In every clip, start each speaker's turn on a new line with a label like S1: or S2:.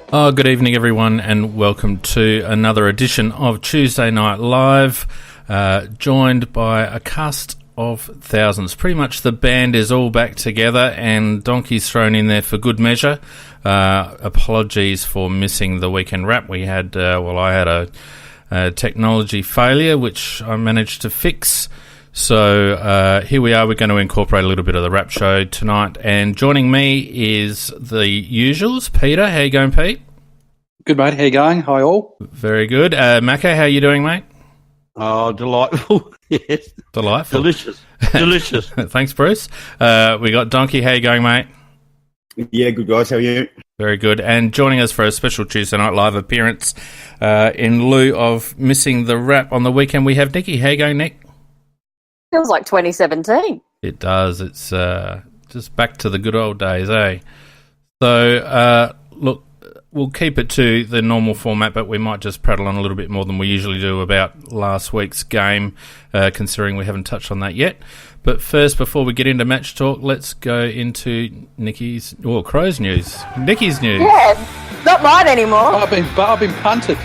S1: Oh, good evening, everyone, and welcome to another edition of Tuesday Night Live, joined by a cast of thousands. Pretty much the band is all back together, and Donkey's thrown in there for good measure. Apologies for missing the weekend wrap. We had, I had a technology failure, which I managed to fix. So here we are. We're going to incorporate a little bit of the rap show tonight. And joining me is the usuals. Peter, how you going, Pete?
S2: Good, mate. How you going? Hi, all.
S1: Very good. Macca, how you doing, mate?
S3: Oh, delightful. Yes.
S1: Delightful.
S3: Delicious.
S1: Thanks, Bruce. We got Donkey. How you going, mate?
S4: Yeah, good, guys. How are you?
S1: Very good. And joining us for a special Tuesday Night Live appearance in lieu of missing the wrap on the weekend, we have Nikki. How you going, Nick?
S5: Feels like 2017.
S1: It does. It's just back to the good old days, eh? So, look, we'll keep it to the normal format, but we might just prattle on a little bit more than we usually do about last week's game, considering we haven't touched on that yet. But first, before we get into match talk, let's go into Crow's news. Nikki's news.
S5: Yeah, not mine anymore.
S2: I've been punted.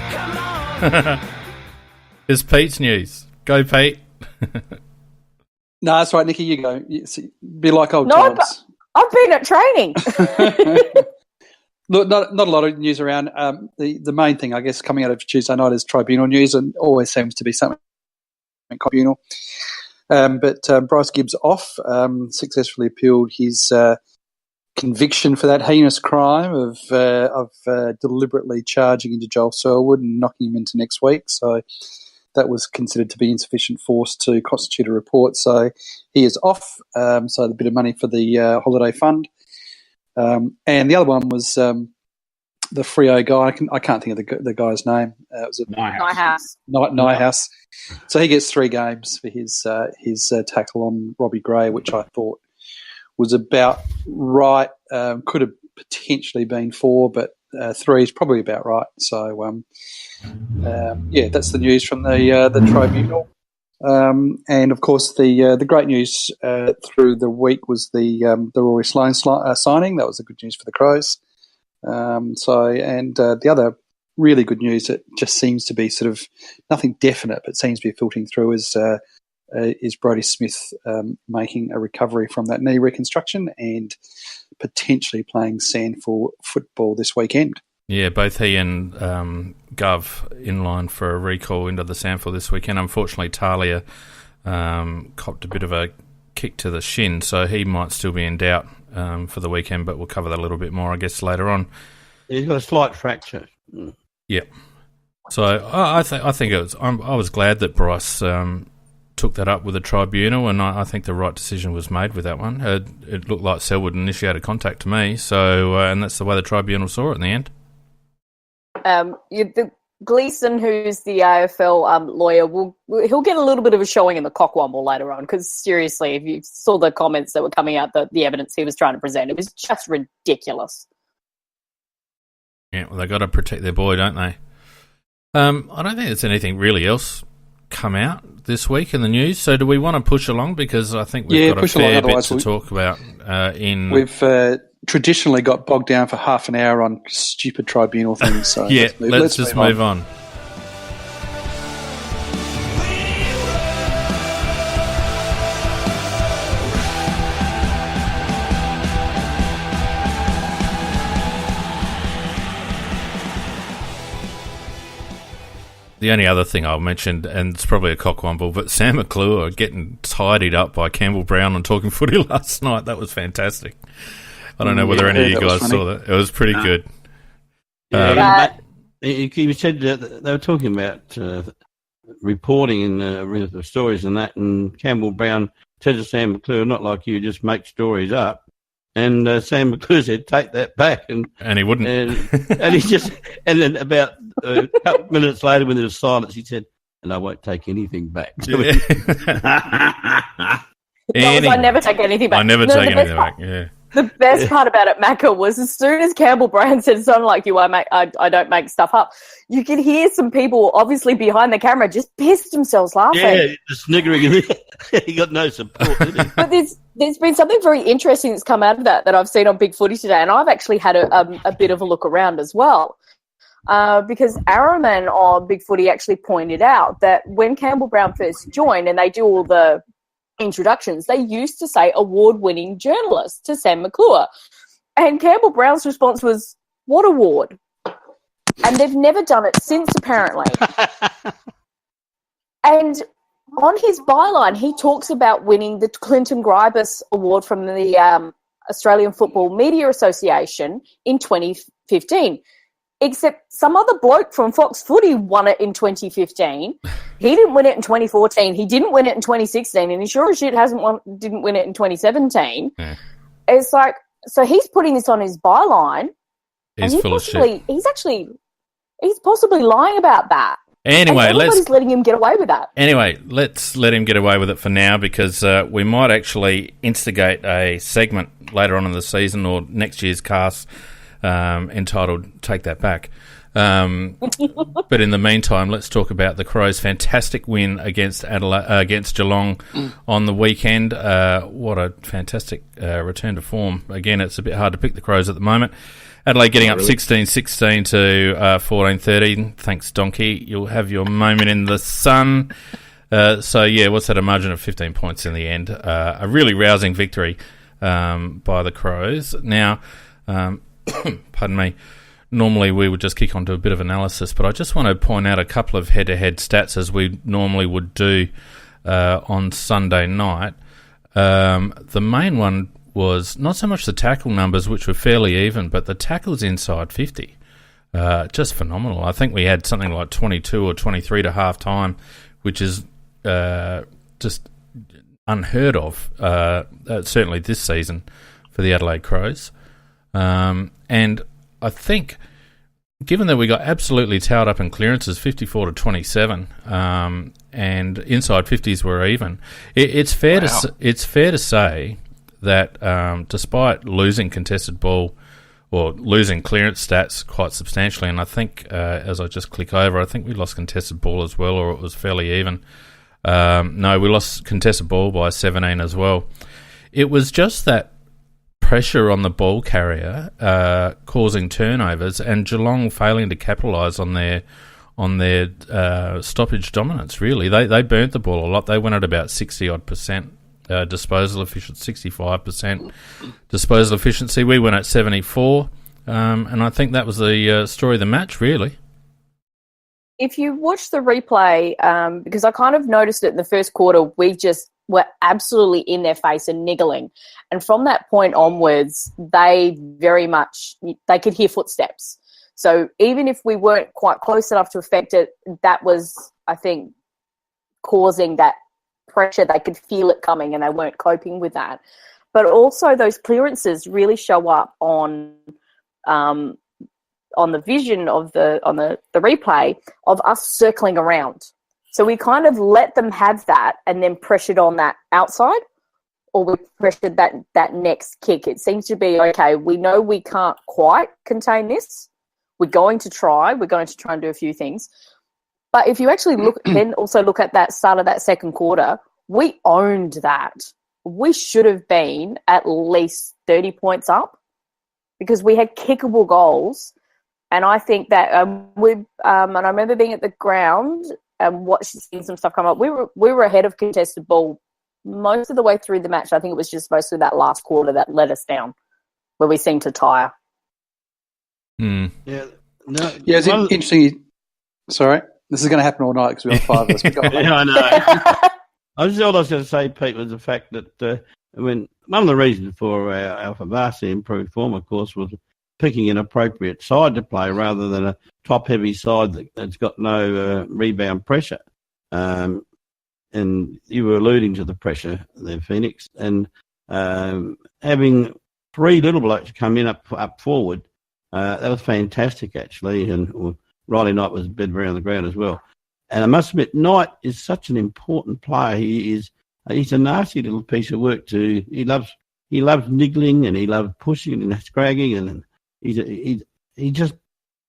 S1: It's Pete's news. Go, Pete.
S2: No, that's right, Nikki. You go. Be like old
S5: No,
S2: times.
S5: I've been at training.
S2: Look, not a lot of news around. The main thing, I guess, coming out of Tuesday night is tribunal news, and always seems to be something tribunal. But Bryce Gibbs off, successfully appealed his conviction for that heinous crime of deliberately charging into Joel Selwood and knocking him into next week. So that was considered to be insufficient force to constitute a report. So he is off. So a bit of money for the holiday fund. And the other one was the Freo guy. I can't think of the guy's name. It was Nyhouse. So he gets 3 games for his tackle on Robbie Gray, which I thought was about right. Could have potentially been 4, but 3 is probably about right. So that's the news from the tribunal. And of course, the great news through the week was the Rory Sloane signing. That was the good news for the Crows. The other really good news that just seems to be sort of nothing definite, but seems to be filtering through is Brodie Smith making a recovery from that knee reconstruction and potentially playing SANFL football this weekend.
S1: Yeah, both he and Gov in line for a recall into the SANFL this weekend. Unfortunately, Talia copped a bit of a kick to the shin, so he might still be in doubt for the weekend, but we'll cover that a little bit more, I guess, later on.
S3: He's got a slight fracture.
S1: Yeah. So I think it was. I was glad that Bryce took that up with the tribunal, and I think the right decision was made with that one. It looked like Selwood initiated contact to me, so and that's the way the tribunal saw it in the end.
S5: Gleeson, who's the AFL lawyer, he'll get a little bit of a showing in the Cockwomble later on, because seriously, if you saw the comments that were coming out, the evidence he was trying to present, it was just ridiculous.
S1: Yeah, well, they've got to protect their boy, don't they? I don't think there's anything really else come out this week in the news, so do we want to push along, because I think we've got a fair bit to talk about
S2: We've traditionally got bogged down for half an hour on stupid tribunal things. So
S1: yeah, let's just move on. The only other thing I'll mention, and it's probably a cockwomble, but Sam McClure getting tidied up by Campbell Brown on Talking Footy last night. That was fantastic. I don't know whether any of you guys saw that. It was pretty good.
S3: He said that they were talking about reporting in the stories and that, and Campbell Brown said to Sam McClure, "Not like you, just make stories up." And Sam McClure said, "Take that back," and he wouldn't. And he just, and then about a couple of minutes later, when there was silence, he said, "And I won't take anything back."
S1: Yeah.
S5: I never take anything back.
S1: I never take anything back. Yeah.
S5: The best part about it, Macca, was as soon as Campbell Brown said something like, I don't make stuff up, you could hear some people, obviously behind the camera, just pissed themselves laughing.
S3: Yeah, just sniggering. He got no support, did he?
S5: But There's been something very interesting that's come out of that I've seen on Big Footy today, and I've actually had a bit of a look around as well. Because Araman on Big Footy actually pointed out that when Campbell Brown first joined and they do all the introductions, they used to say award-winning journalist to Sam McClure. And Campbell Brown's response was, what award? And they've never done it since, apparently. And on his byline, he talks about winning the Clinton Gribus Award from the Australian Football Media Association in 2015. Except some other bloke from Fox Footy won it in 2015. He didn't win it in 2014. He didn't win it in 2016. And he sure as shit didn't win it in 2017. Yeah. It's like, so he's putting this on his byline.
S1: He's full of shit.
S5: He's possibly lying about that.
S1: Anyway,
S5: everybody's letting him get away with that.
S1: Anyway, let's let him get away with it for now, because we might actually instigate a segment later on in the season or next year's cast entitled "Take That Back." But in the meantime, let's talk about the Crows' fantastic win against Geelong on the weekend. What a fantastic return to form. Again, it's a bit hard to pick the Crows at the moment. Adelaide getting up 16-16 to 14-13. Thanks, Donkey. You'll have your moment in the sun. So, yeah, what's that? A margin of 15 points in the end. A really rousing victory by the Crows. Now, pardon me, normally we would just kick onto a bit of analysis, but I just want to point out a couple of head-to-head stats as we normally would do on Sunday night. The main one was not so much the tackle numbers, which were fairly even, but the tackles inside 50. Just phenomenal. I think we had something like 22 or 23 to half-time, which is just unheard of, certainly this season for the Adelaide Crows. And I think, given that we got absolutely towed up in clearances, 54 to 27, and inside 50s were even, it's fair to say that despite losing contested ball or losing clearance stats quite substantially, and I think as I just click over, I think we lost contested ball as well, or it was fairly even. No, we lost contested ball by 17 as well. It was just that pressure on the ball carrier causing turnovers, and Geelong failing to capitalise on their stoppage dominance. Really, they burnt the ball a lot. They went at about 60-odd%. Disposal efficiency, 65% disposal efficiency. We went at 74%, and I think that was the story of the match, really.
S5: If you watch the replay, because I kind of noticed it in the first quarter, we just were absolutely in their face and niggling. And from that point onwards, they could hear footsteps. So even if we weren't quite close enough to affect it, that was, I think, causing that pressure. They could feel it coming and they weren't coping with that. But also those clearances really show up on the vision of the replay of us circling around. So we kind of let them have that and then pressured on that outside, or we pressured that next kick. It seems to be, okay, we know we can't quite contain this. We're going to try and do a few things. But if you actually look at that start of that second quarter, we owned that. We should have been at least 30 points up because we had kickable goals. And I think that and I remember being at the ground and seeing some stuff come up. We were ahead of contested ball most of the way through the match. I think it was just mostly that last quarter that let us down, where we seemed to tire.
S1: Mm.
S3: Yeah, no,
S2: yeah, it's interesting. Sorry, this is going to happen all night because we have five of us.
S3: Yeah, I know. I was going to say, Pete, was the fact that one of the reasons for our vastly improved form, of course, was picking an appropriate side to play rather than a top-heavy side that's got no rebound pressure. And you were alluding to the pressure there, Phoenix, and having three little blokes come in up forward, that was fantastic, actually. And Riley Knight was a bit around the ground as well. And I must admit, Knight is such an important player. He's a nasty little piece of work too. He loves niggling and he loves pushing and scragging, and he just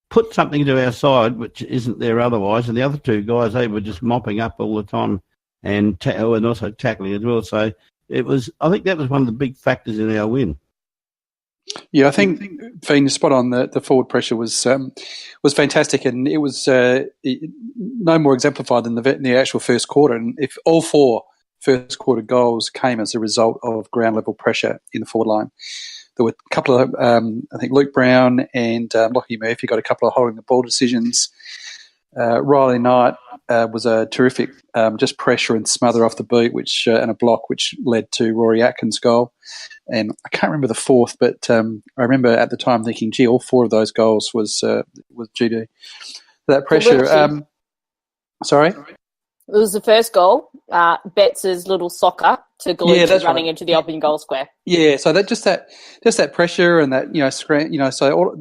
S3: put something into our side which isn't there otherwise. And the other two guys, they were just mopping up all the time and also tackling as well. So I think that was one of the big factors in our win.
S2: Yeah, I think Fiend is spot on. The forward pressure was fantastic, and it was no more exemplified than the actual first quarter. And if all 4 first quarter goals came as a result of ground level pressure in the forward line, there were a couple of I think Luke Brown and Lockie Murphy got a couple of holding the ball decisions. Riley Knight was a terrific just pressure and smother off the boot, and a block which led to Rory Atkins' goal. And I can't remember the fourth, but I remember at the time thinking, gee, all 4 of those goals was due to that pressure. Sorry?
S5: It was the first goal, Betts' little soccer to Galucci running into the open goal square.
S2: Yeah, so that pressure and that so all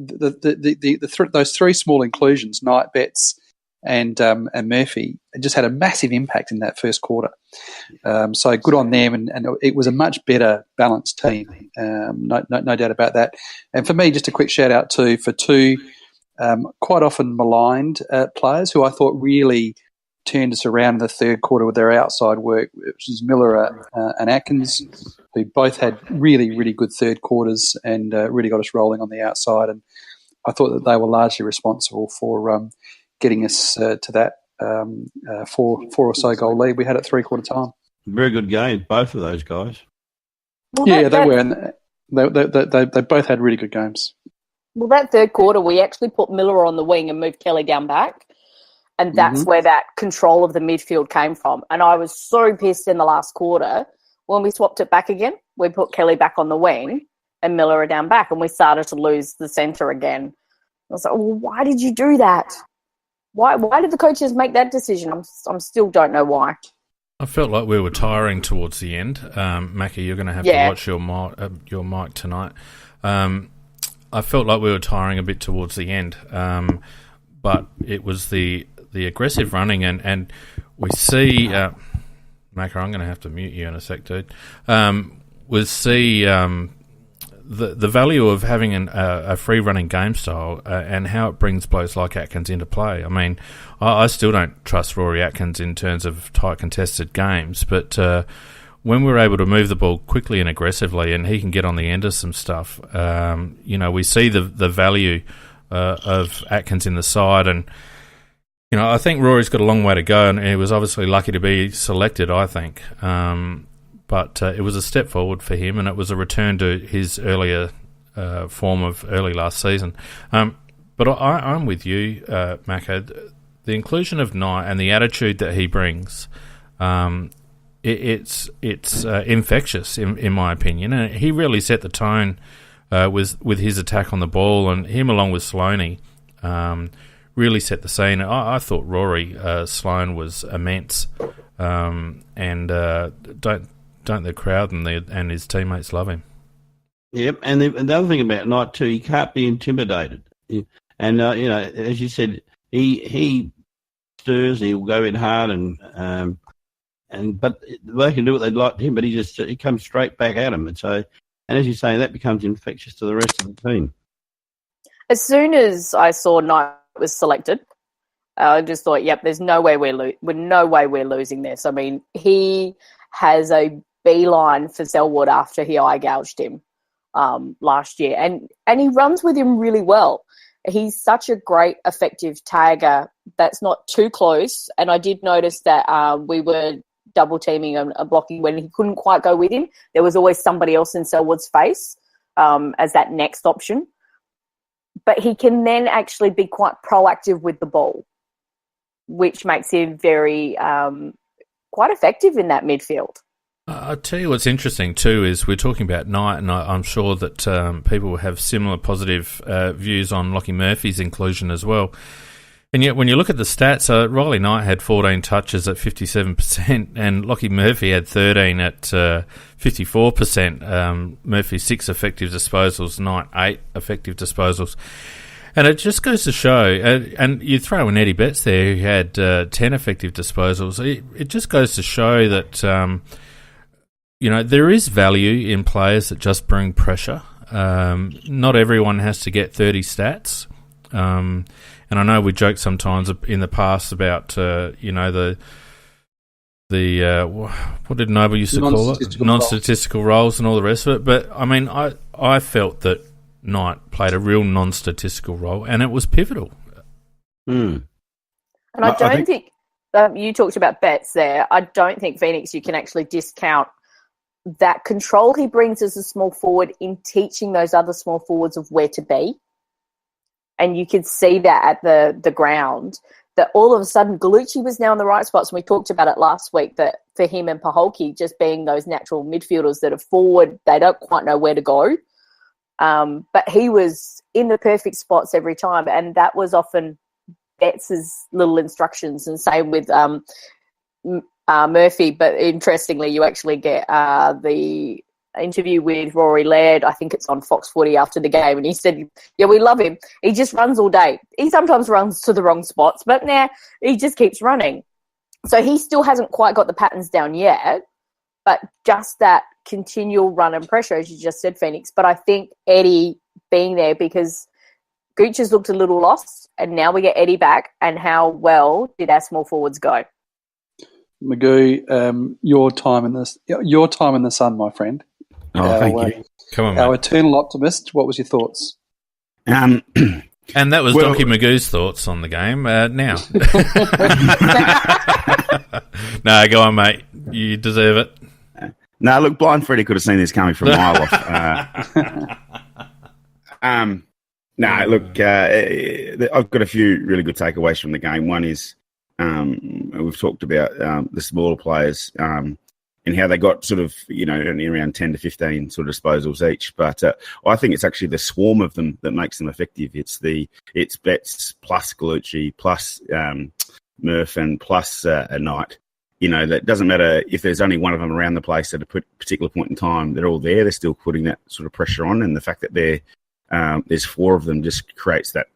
S2: those 3 small inclusions, Knight, Betts, and Murphy, just had a massive impact in that first quarter. So good on them, and it was a much better balanced team, no doubt about that. And for me, just a quick shout out for 2 quite often maligned players who I thought really turned us around in the third quarter with their outside work, which was Miller and Atkins, who both had really, really good third quarters and really got us rolling on the outside. And I thought that they were largely responsible for getting us to that 4 or so goal lead we had at 3/4 time.
S3: Very good game, both of those guys.
S5: Well,
S2: they were. And they both had really good games.
S5: Well, that third quarter, we actually put Miller on the wing and moved Kelly down back. And that's where that control of the midfield came from. And I was so pissed in the last quarter when we swapped it back again. We put Kelly back on the wing and Miller down back, and we started to lose the centre again. I was like, well, why did you do that? Why did the coaches make that decision? I'm still don't know why.
S1: I felt like we were tiring towards the end. Mackie, you're going to have to watch your mic tonight. I felt like we were tiring a bit towards the end, but it was the aggressive running, and we see Macca, I'm going to have to mute you in a sec, dude. We see the value of having a free running game style and how it brings blokes like Atkins into play. I mean, I still don't trust Rory Atkins in terms of tight contested games, but when we're able to move the ball quickly and aggressively, and he can get on the end of some stuff, we see the value of Atkins in the side. And I think Rory's got a long way to go, and he was obviously lucky to be selected, I think. But it was a step forward for him, and it was a return to his earlier form of early last season. But I'm with you, Macca. The inclusion of Knight and the attitude that he brings, it's infectious, in my opinion. And he really set the tone with his attack on the ball, and him along with Sloaney really set the scene. I thought Rory Sloan was immense, and don't the crowd and his teammates love him?
S3: Yep, and the other thing about Knight too, he can't be intimidated. And as you said, he stirs, he'll go in hard, but they can do what they'd like to him, but he comes straight back at him, and as you say, that becomes infectious to the rest of the team.
S5: As soon as I saw Knight was selected, I just thought, yep, there's no way we're losing this. I mean, he has a beeline for Selwood after he eye gouged him last year, and he runs with him really well. He's such a great, effective tagger that's not too close. And I did notice that we were double teaming and blocking when he couldn't quite go with him. There was always somebody else in Selwood's face as that next option. But he can then actually be quite proactive with the ball, which makes him very quite effective in that midfield.
S1: I'll tell you what's interesting too is we're talking about Knight, and I'm sure that people have similar positive views on Lockie Murphy's inclusion as well. And yet when you look at the stats, Riley Knight had 14 touches at 57%, and Lockie Murphy had 13 at 54%. Murphy 6 effective disposals, Knight 8 effective disposals. And it just goes to show, and you throw in Eddie Betts there who had 10 effective disposals, it just goes to show that there is value in players that just bring pressure. Not everyone has to get 30 stats. And I know we joked sometimes in the past about, the what did Noble used to call it? Non-statistical roles and all the rest of it. But, I mean, I felt that Knight played a real non-statistical role, and it was pivotal.
S5: And I don't think you talked about Betts there. I don't think Phoenix, you can actually discount that control he brings as a small forward in teaching those other small forwards of where to be. And you could see that at the ground, that all of a sudden Gallucci was now in the right spots. And we talked about it last week, that for him and Paholke just being those natural midfielders that are forward, they don't quite know where to go. But he was in the perfect spots every time. And that was often Betts's little instructions, and same with Murphy. But interestingly, you actually get the interview with Rory Laird. I think it's on Fox Footy after the game, and he said, yeah, we love him. He just runs all day. He sometimes runs to the wrong spots, but he just keeps running. So he still hasn't quite got the patterns down yet, but just that continual run and pressure, as you just said, Phoenix. But I think Eddie being there, because Gooch has looked a little lost, and now we get Eddie back, and how well did our small forwards go?
S2: Magoo, your time in the sun, my friend.
S4: Oh, thank you.
S1: Come on,
S2: our
S1: mate.
S2: eternal optimist. What was your thoughts?
S1: And that was Donkey Magoo's thoughts on the game. Now. No, go on, mate. You deserve it.
S4: No, look, Blind Freddy could have seen this coming from a mile off. Look, I've got a few really good takeaways from the game. One is we've talked about the smaller players and how they got sort of, around 10 to 15 sort of disposals each. But I think it's actually the swarm of them that makes them effective. It's Betts plus Gallucci plus Murph and plus a Knight. That doesn't matter if there's only one of them around the place at a particular point in time. They're all there. They're still putting that sort of pressure on. And the fact that there's four of them just creates that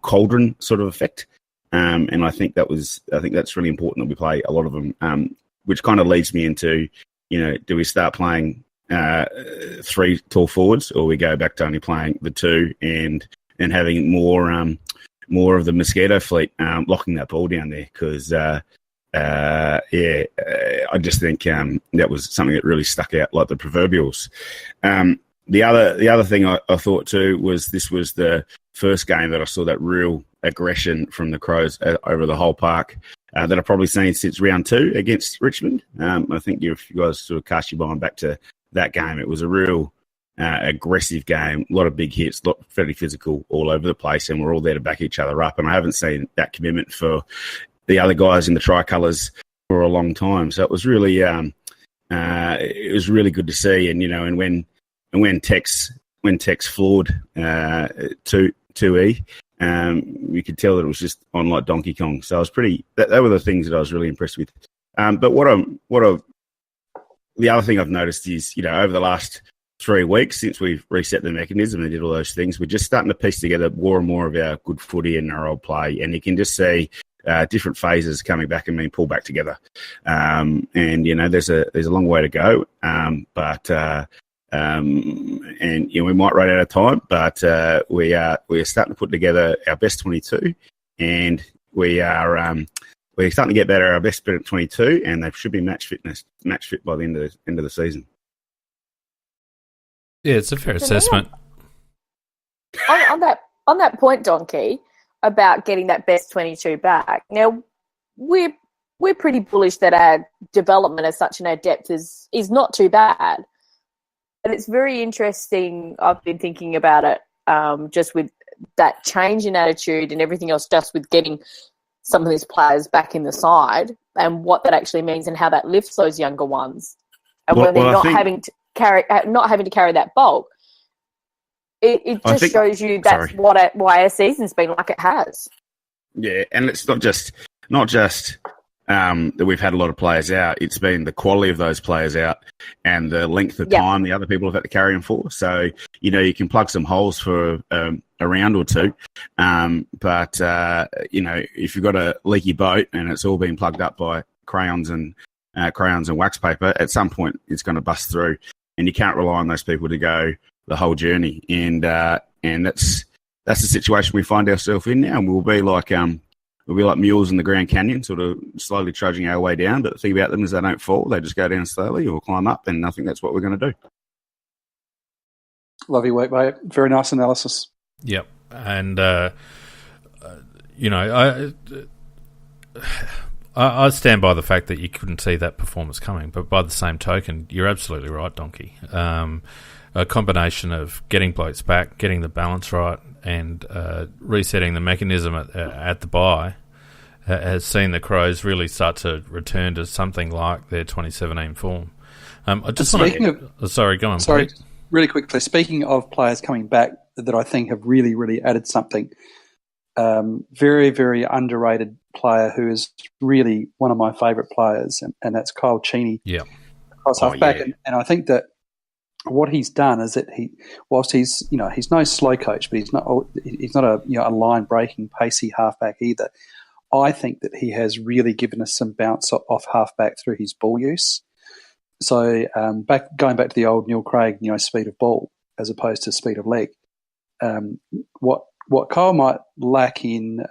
S4: cauldron sort of effect. And I think that's really important that we play a lot of them, which kind of leads me into, do we start playing three tall forwards, or we go back to only playing the two and having more of the Mosquito fleet locking that ball down there? Because I just think that was something that really stuck out like the proverbials. The other thing I thought too was this was the first game that I saw that real aggression from the Crows over the whole park that I've probably seen since round 2 against Richmond. I think if you guys sort of cast your mind back to that game, it was a real aggressive game, a lot of big hits, very physical all over the place, and we're all there to back each other up. And I haven't seen that commitment for the other guys in the tricolours for a long time. So it was really good to see. And when Tex floored 2E, you could tell that it was just on like Donkey Kong. So I was that were the things that I was really impressed with. But the other thing I've noticed is, over the last 3 weeks since we've reset the mechanism and did all those things, we're just starting to piece together more and more of our good footy and our old play. And you can just see different phases coming back and being pulled back together. And there's a long way to go. We might run out of time, but we are starting to put together our best 22, and we're starting to get better our best 22, and they should be match fit by the end of the season.
S1: Yeah, it's a fair assessment.
S5: On that point, Donkey, about getting that best 22 back. Now, we're pretty bullish that our development as such and our depth is not too bad. And it's very interesting. I've been thinking about it just with that change in attitude and everything else, just with getting some of these players back in the side and what that actually means and how that lifts those younger ones. And when they're not having to carry that bulk, it just shows you that's why our season's been like it has.
S4: Yeah, and it's not just that we've had a lot of players out. It's been the quality of those players out and the length of time the other people have had to carry them for. So, you can plug some holes for a round or two. But if you've got a leaky boat and it's all been plugged up by crayons and wax paper, at some point it's going to bust through, and you can't rely on those people to go the whole journey. And that's the situation we find ourselves in now. And we'll be like we'll be like mules in the Grand Canyon, sort of slowly trudging our way down. But the thing about them is they don't fall; they just go down slowly or climb up, and I think that's what we're going to do.
S2: Lovely work, mate. Very nice analysis.
S1: Yep, and I stand by the fact that you couldn't see that performance coming, but by the same token, you're absolutely right, Donkey. A combination of getting blokes back, getting the balance right, and resetting the mechanism at the bye has seen the Crows really start to return to something like their 2017 form. I just want to... Sorry, go on.
S2: Sorry,
S1: please.
S2: Really quickly, speaking of players coming back that I think have really, really added something, very, very underrated player who is really one of my favourite players, and that's Kyle Cheney.
S1: Yeah.
S2: Across halfback, and I think that what he's done is that whilst he's no slow coach, but he's not a line breaking pacey halfback either. I think that he has really given us some bounce off halfback through his ball use. So going back to the old Neil Craig, speed of ball as opposed to speed of leg. What Kyle might lack in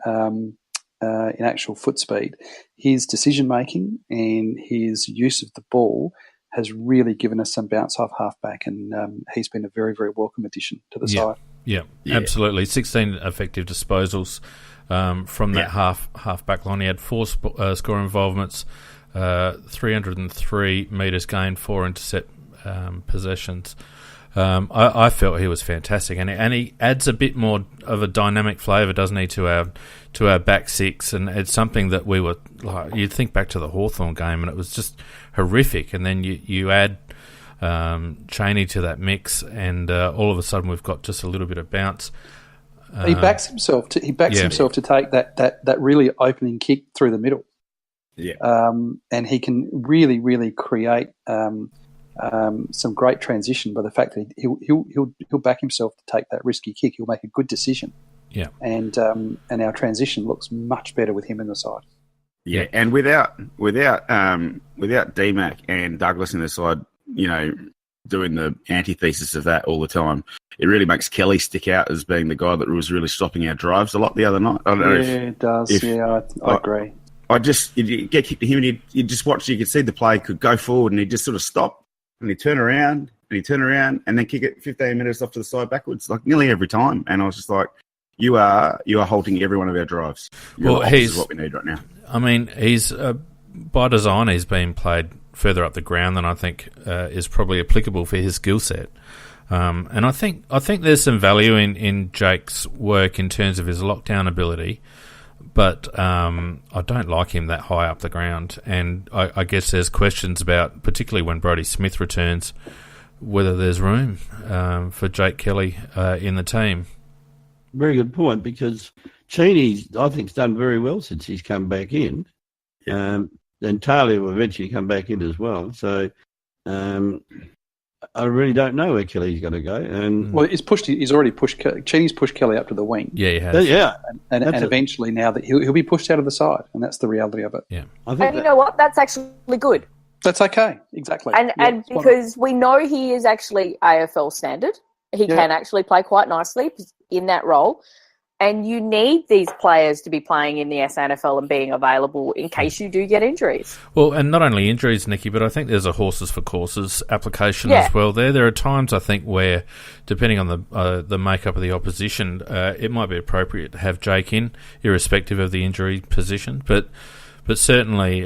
S2: actual foot speed, his decision making and his use of the ball has really given us some bounce off halfback, and he's been a very, very welcome addition to the side.
S1: Yeah, absolutely. 16 effective disposals from that half-back line. He had 4 score involvements, 303 metres gained, 4 intercept possessions. I felt he was fantastic, and he adds a bit more of a dynamic flavour, doesn't he, to our back six? And it's something that we were like. You'd think back to the Hawthorn game, and it was just horrific. And then you add Cheney to that mix, and all of a sudden we've got just a little bit of bounce.
S2: He backs himself to take that really opening kick through the middle.
S4: Yeah,
S2: and he can really, really create. Some great transition by the fact that he'll back himself to take that risky kick. He'll make a good decision.
S1: Yeah,
S2: and our transition looks much better with him in the side.
S4: Yeah, and without DMAC and Douglas in the side, doing the antithesis of that all the time, it really makes Kelly stick out as being the guy that was really stopping our drives a lot the other night. I don't know.
S2: It does. I agree.
S4: You get kicked to him, and you just watch. You could see the play could go forward, and he just sort of stop. And he'd turn around, and then kick it 15 minutes off to the side backwards, like nearly every time. And I was just like, you are halting every one of our drives. He's what we need right now.
S1: I mean, he's by design, he's been played further up the ground than I think is probably applicable for his skill set. And I think there's some value in Jake's work in terms of his lockdown ability. But I don't like him that high up the ground, and I guess there's questions about, particularly when Brodie Smith returns, whether there's room for Jake Kelly in the team.
S3: Very good point, because Cheney, I think, has done very well since he's come back in.
S4: Yeah.
S3: And Taylor will eventually come back in as well. So I really don't know where Kelly's going to go. And
S2: he's already pushed. Cheney's pushed Kelly up to the wing.
S1: Yeah, he has.
S3: Yeah,
S2: and eventually now that he'll be pushed out of the side, and that's the reality of it.
S1: Yeah,
S5: and you know what? That's actually good.
S2: That's okay. Exactly.
S5: And because we know he is actually AFL standard, he can actually play quite nicely in that role. And you need these players to be playing in the SANFL and being available in case you do get injuries.
S1: Well, and not only injuries, Nikki, but I think there's a horses for courses application as well there. There are times, I think, where, depending on the makeup of the opposition, it might be appropriate to have Jake in, irrespective of the injury position. But certainly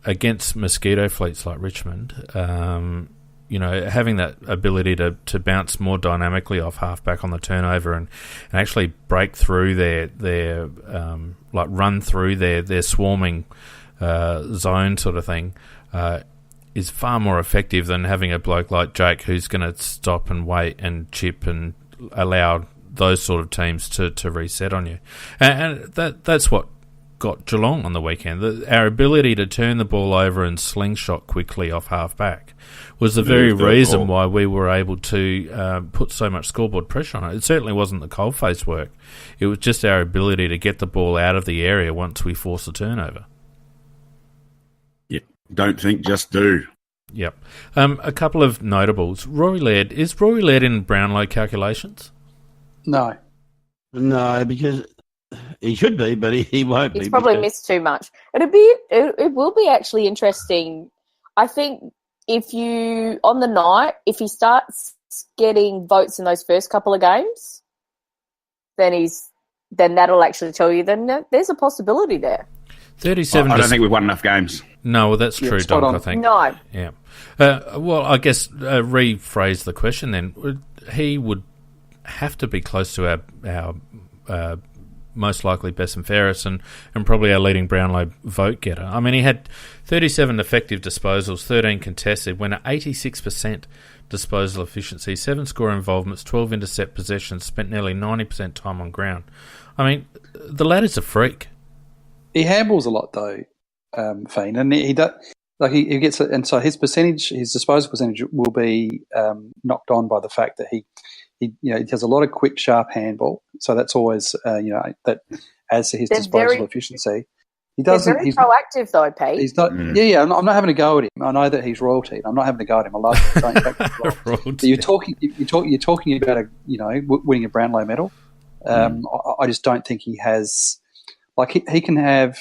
S1: against mosquito fleets like Richmond, having that ability to bounce more dynamically off halfback on the turnover and actually break through their run through their swarming zone sort of thing is far more effective than having a bloke like Jake who's going to stop and wait and chip and allow those sort of teams to reset on you. And that's what got Geelong on the weekend. Our ability to turn the ball over and slingshot quickly off half-back was the very reason why we were able to put so much scoreboard pressure on it. It certainly wasn't the coalface work. It was just our ability to get the ball out of the area once we forced a turnover.
S4: Yep. Don't think, just do.
S1: Yep. A couple of notables. Rory Laird. Is Rory Laird in Brownlow calculations?
S2: No,
S3: because He should be, but he won't be.
S5: He's probably missed too much. It will be actually interesting. I think if he starts getting votes in those first couple of games, then that'll actually tell you then there's a possibility there.
S1: 37.
S4: I don't think we've won enough games.
S1: No, well, that's true, Doc, I think.
S5: No.
S1: Yeah. Well, I guess rephrase the question then. He would have to be close to our most likely best and fairest and probably our leading Brownlow vote getter. I mean, he had 37 effective disposals, 13 contested, went at 86% disposal efficiency, 7 score involvements, 12 intercept possessions, spent nearly 90% time on ground. I mean, the lad is a freak.
S2: He handballs a lot though, Fiend, and he does. Like he gets it, and so his disposal percentage will be knocked on by the fact that he does a lot of quick, sharp handball. So that's always that adds to his disposal efficiency. He's very
S5: proactive though, Pete.
S2: He's not. Yeah. I'm not having a go at him. I know that he's royalty. I'm not having a go at him. I love him. Royalty. You're talking about winning a Brownlow medal. I just don't think he has. Like he can have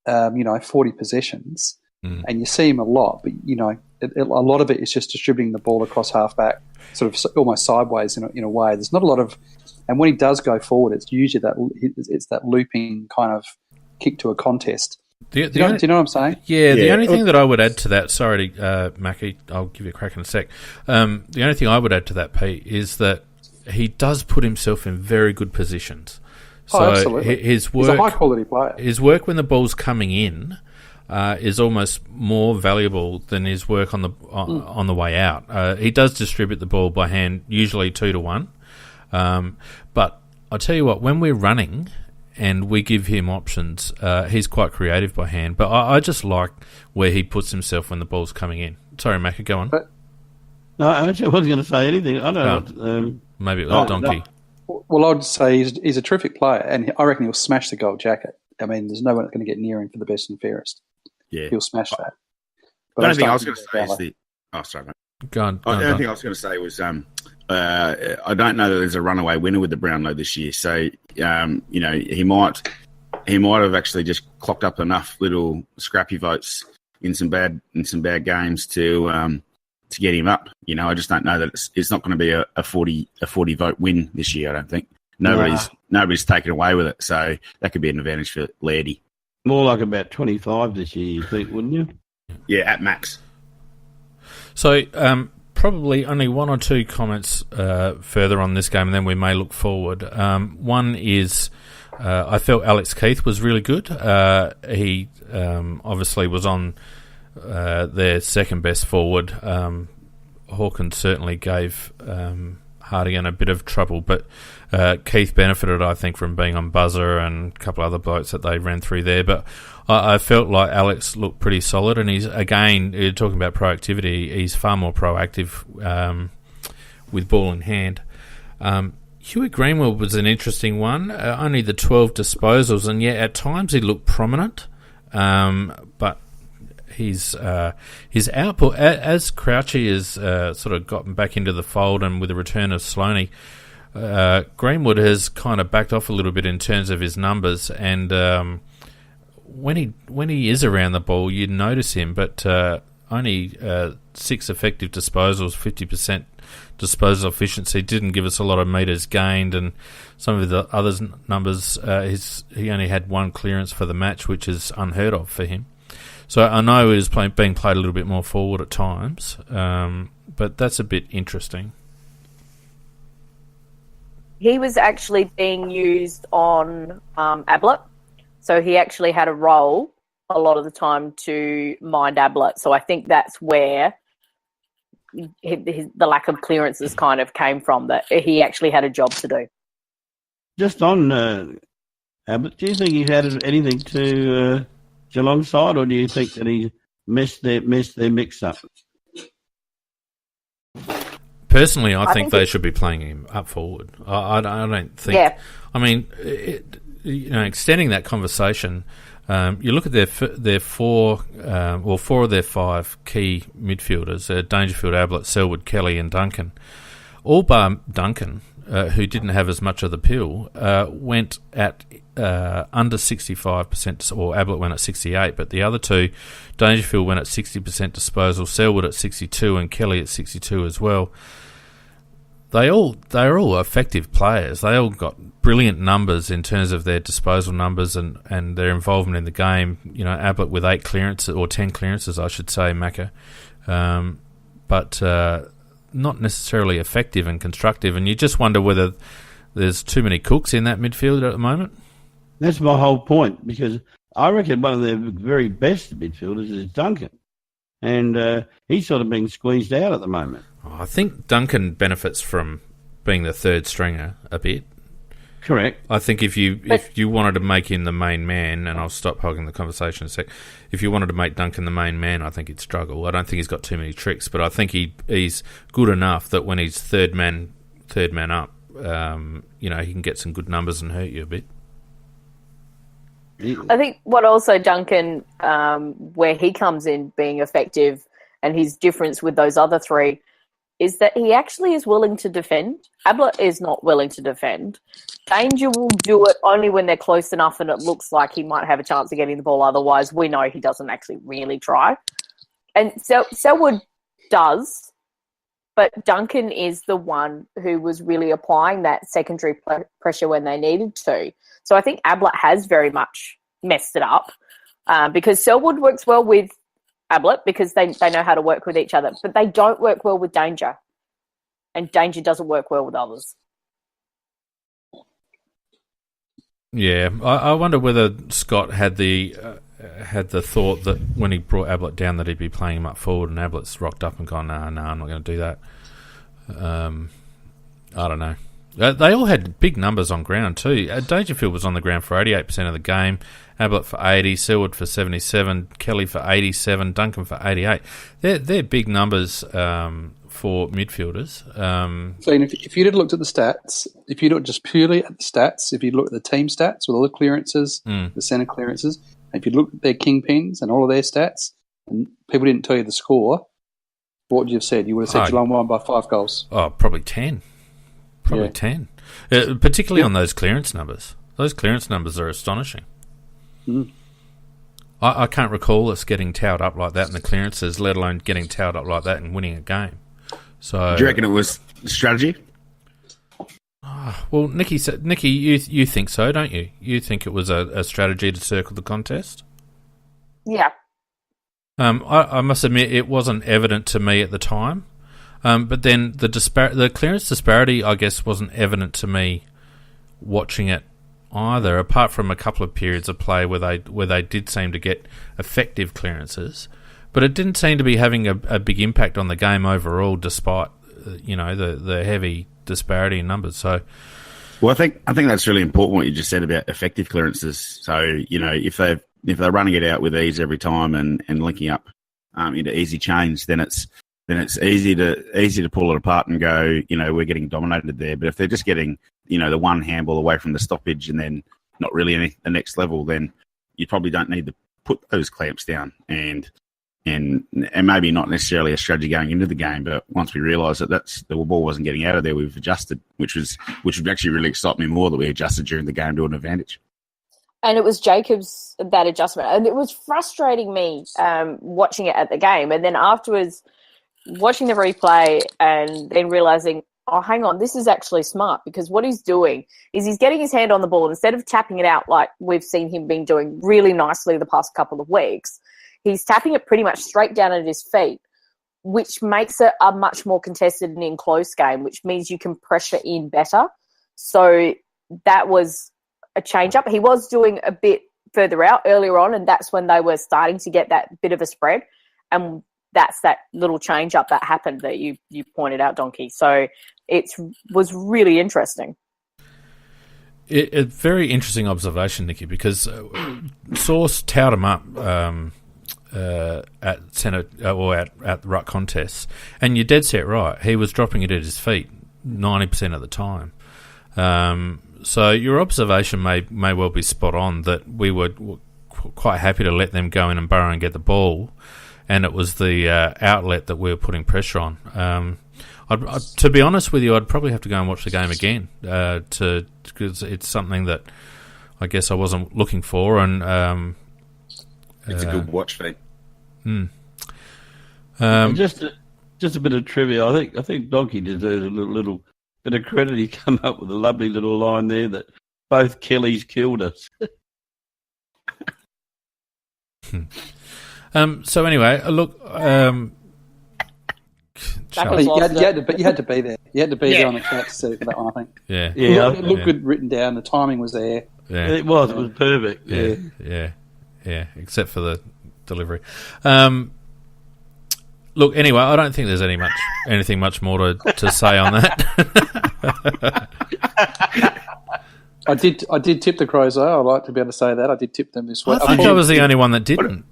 S2: 40 possessions. And you see him a lot, but a lot of it is just distributing the ball across halfback, sort of almost sideways in a way. There's not a lot of, and when he does go forward, it's usually that looping kind of kick to a contest. Do you know what I'm saying?
S1: Yeah. The only thing that I would add to that, sorry, Mackie, I'll give you a crack in a sec. The only thing I would add to that, Pete, is that he does put himself in very good positions. So
S2: absolutely.
S1: His work,
S2: he's a high quality player.
S1: His work when the ball's coming in. Is almost more valuable than his work on the way out. He does distribute the ball by hand, usually 2-1. But I'll tell you what, when we're running and we give him options, he's quite creative by hand. But I just like where he puts himself when the ball's coming in. Sorry, Macca, go on.
S3: No, I wasn't going to say anything. I don't know.
S1: Maybe it was Donkey.
S2: No. Well, I'd say he's a terrific player, and I reckon he'll smash the gold jacket. I mean, there's no one that's going to get near him for the best and fairest.
S4: Yeah,
S2: he'll smash that.
S4: The only thing I was going to say is the. Oh, sorry, mate.
S1: Go on.
S4: The only thing I was going to say was I don't know that there's a runaway winner with the Brownlow this year. So he might have actually just clocked up enough little scrappy votes in some bad games to get him up. I just don't know that it's not going to be a 40 vote win this year. I don't think nobody's taken away with it. So that could be an advantage for Lairdy.
S3: More like about 25 this year, you think, wouldn't you?
S4: Yeah, at max.
S1: So probably only one or two comments further on this game, and then we may look forward. One is I felt Alex Keith was really good. He obviously was on their second best forward. Hawkins certainly gave Hardigan a bit of trouble, but Keith benefited, I think, from being on buzzer and a couple of other blokes that they ran through there. But I felt like Alex looked pretty solid, and he's, again, you're talking about proactivity, he's far more proactive with ball in hand. Huey Greenwell was an interesting one, only the 12 disposals, and yet at times he looked prominent, but his output, as Crouchy has sort of gotten back into the fold, and with the return of Sloaney, Greenwood has kind of backed off a little bit in terms of his numbers, and when he is around the ball, you notice him, but only 6 effective disposals, 50% disposal efficiency, didn't give us a lot of metres gained, and some of the other numbers, he only had 1 clearance for the match, which is unheard of for him. So I know he was being played a little bit more forward at times, but that's a bit interesting.
S5: He was actually being used on Ablett, so he actually had a role a lot of the time to mind Ablett. So I think that's where the lack of clearances kind of came from, that he actually had a job to do.
S3: Just on Ablett, do you think he had anything to Geelong side, or do you think that he messed their mix-up?
S1: Personally, I think they should be playing him up forward. I don't think... Yeah. I mean, extending that conversation, you look at their 4 of their 5 key midfielders, Dangerfield, Ablett, Selwood, Kelly and Duncan. All bar Duncan, who didn't have as much of the pill, went at under 65%, or Ablett went at 68%, but the other two, Dangerfield went at 60% disposal, Selwood at 62%, and Kelly at 62% as well. They're all effective players. They all got brilliant numbers in terms of their disposal numbers and their involvement in the game. You know, Ablett with 8 clearances, or 10 clearances, I should say, Macca. But not necessarily effective and constructive. And you just wonder whether there's too many cooks in that midfield at the moment.
S3: That's my whole point, because I reckon one of their very best midfielders is Duncan. And he's sort of being squeezed out at the moment.
S1: I think Duncan benefits from being the third stringer a bit.
S3: Correct.
S1: I think if you wanted to make him the main man, and I'll stop hogging the conversation a sec, if you wanted to make Duncan the main man, I think he'd struggle. I don't think he's got too many tricks, but I think he's good enough that when he's third man up, he can get some good numbers and hurt you a bit.
S5: I think what also Duncan, where he comes in being effective and his difference with those other three, is that he actually is willing to defend. Ablett is not willing to defend. Danger will do it only when they're close enough and it looks like he might have a chance of getting the ball. Otherwise, we know he doesn't actually really try. And Selwood does, but Duncan is the one who was really applying that secondary pressure when they needed to. So I think Ablett has very much messed it up because Selwood works well with Ablett because they know how to work with each other, but they don't work well with Danger, and Danger doesn't work well with others.
S1: Yeah, I wonder whether Scott had the thought that when he brought Ablett down that he'd be playing him up forward, and Ablett's rocked up and gone, no, I'm not going to do that. I don't know. They all had big numbers on ground too. Dangerfield was on the ground for 88% of the game, Ablett for 80, Selwood for 77, Kelly for 87, Duncan for 88. They're big numbers for midfielders.
S2: So if you'd have looked at the stats, if you looked just purely at the stats, if you look at the team stats with all the clearances, the centre clearances, if you look at their kingpins and all of their stats, and people didn't tell you the score, what would you have said? You would have said Geelong won by 5 goals.
S1: Oh, probably 10. Probably 10. Particularly on those clearance numbers. Those clearance numbers are astonishing.
S2: Mm.
S1: I can't recall us getting towed up like that in the clearances, let alone getting towed up like that and winning a game. So,
S4: do you reckon it was strategy?
S1: Well, Nicky, you think so, don't you? You think it was a strategy to circle the contest?
S5: Yeah.
S1: I must admit it wasn't evident to me at the time. But then the clearance disparity, I guess, wasn't evident to me watching it either, apart from a couple of periods of play where they did seem to get effective clearances. But it didn't seem to be having a big impact on the game overall, despite the heavy disparity in numbers. So,
S4: well, I think that's really important what you just said about effective clearances. So if they're running it out with ease every time and linking up into easy chains, then it's easy to pull it apart and go, we're getting dominated there. But if they're just getting, the one handball away from the stoppage and then not really the next level, then you probably don't need to put those clamps down. And maybe not necessarily a strategy going into the game, but once we realised that the ball wasn't getting out of there, we've adjusted, which would actually really excite me more that we adjusted during the game to an advantage.
S5: And it was Jacobs, that adjustment. And it was frustrating me watching it at the game. And then afterwards, watching the replay and then realising, oh, hang on, this is actually smart, because what he's doing is he's getting his hand on the ball. Instead of tapping it out like we've seen him been doing really nicely the past couple of weeks, he's tapping it pretty much straight down at his feet, which makes it a much more contested and in close game, which means you can pressure in better. So that was a change-up. He was doing a bit further out earlier on, and that's when they were starting to get that bit of a spread. And that's that little change-up that happened that you pointed out, Donkey. So it was really interesting.
S1: A very interesting observation, Nicky, because Source towed him up at centre or at the ruck contests, and you're dead set right. He was dropping it at his feet 90% of the time. So your observation may well be spot on that we were quite happy to let them go in and burrow and get the ball, and it was the outlet that we were putting pressure on. To be honest with you, I'd probably have to go and watch the game again because it's something that I guess I wasn't looking for, and
S4: it's a good watch feed.
S3: Just a bit of trivia. I think Donkey deserves a little bit of credit. He came up with a lovely little line there that both Kellys killed us.
S1: So anyway, look.
S2: You had to be there. You had to be there on the couch to see for that one, I think.
S1: Yeah.
S2: It looked good written down. The timing was there.
S1: Yeah.
S3: It was perfect.
S1: Yeah. Except for the delivery. Look, anyway, I don't think there's anything much more to say on that.
S2: I did tip the Crows though. I'd like to be able to say that I did tip them this week.
S1: I think I was the only one that didn't.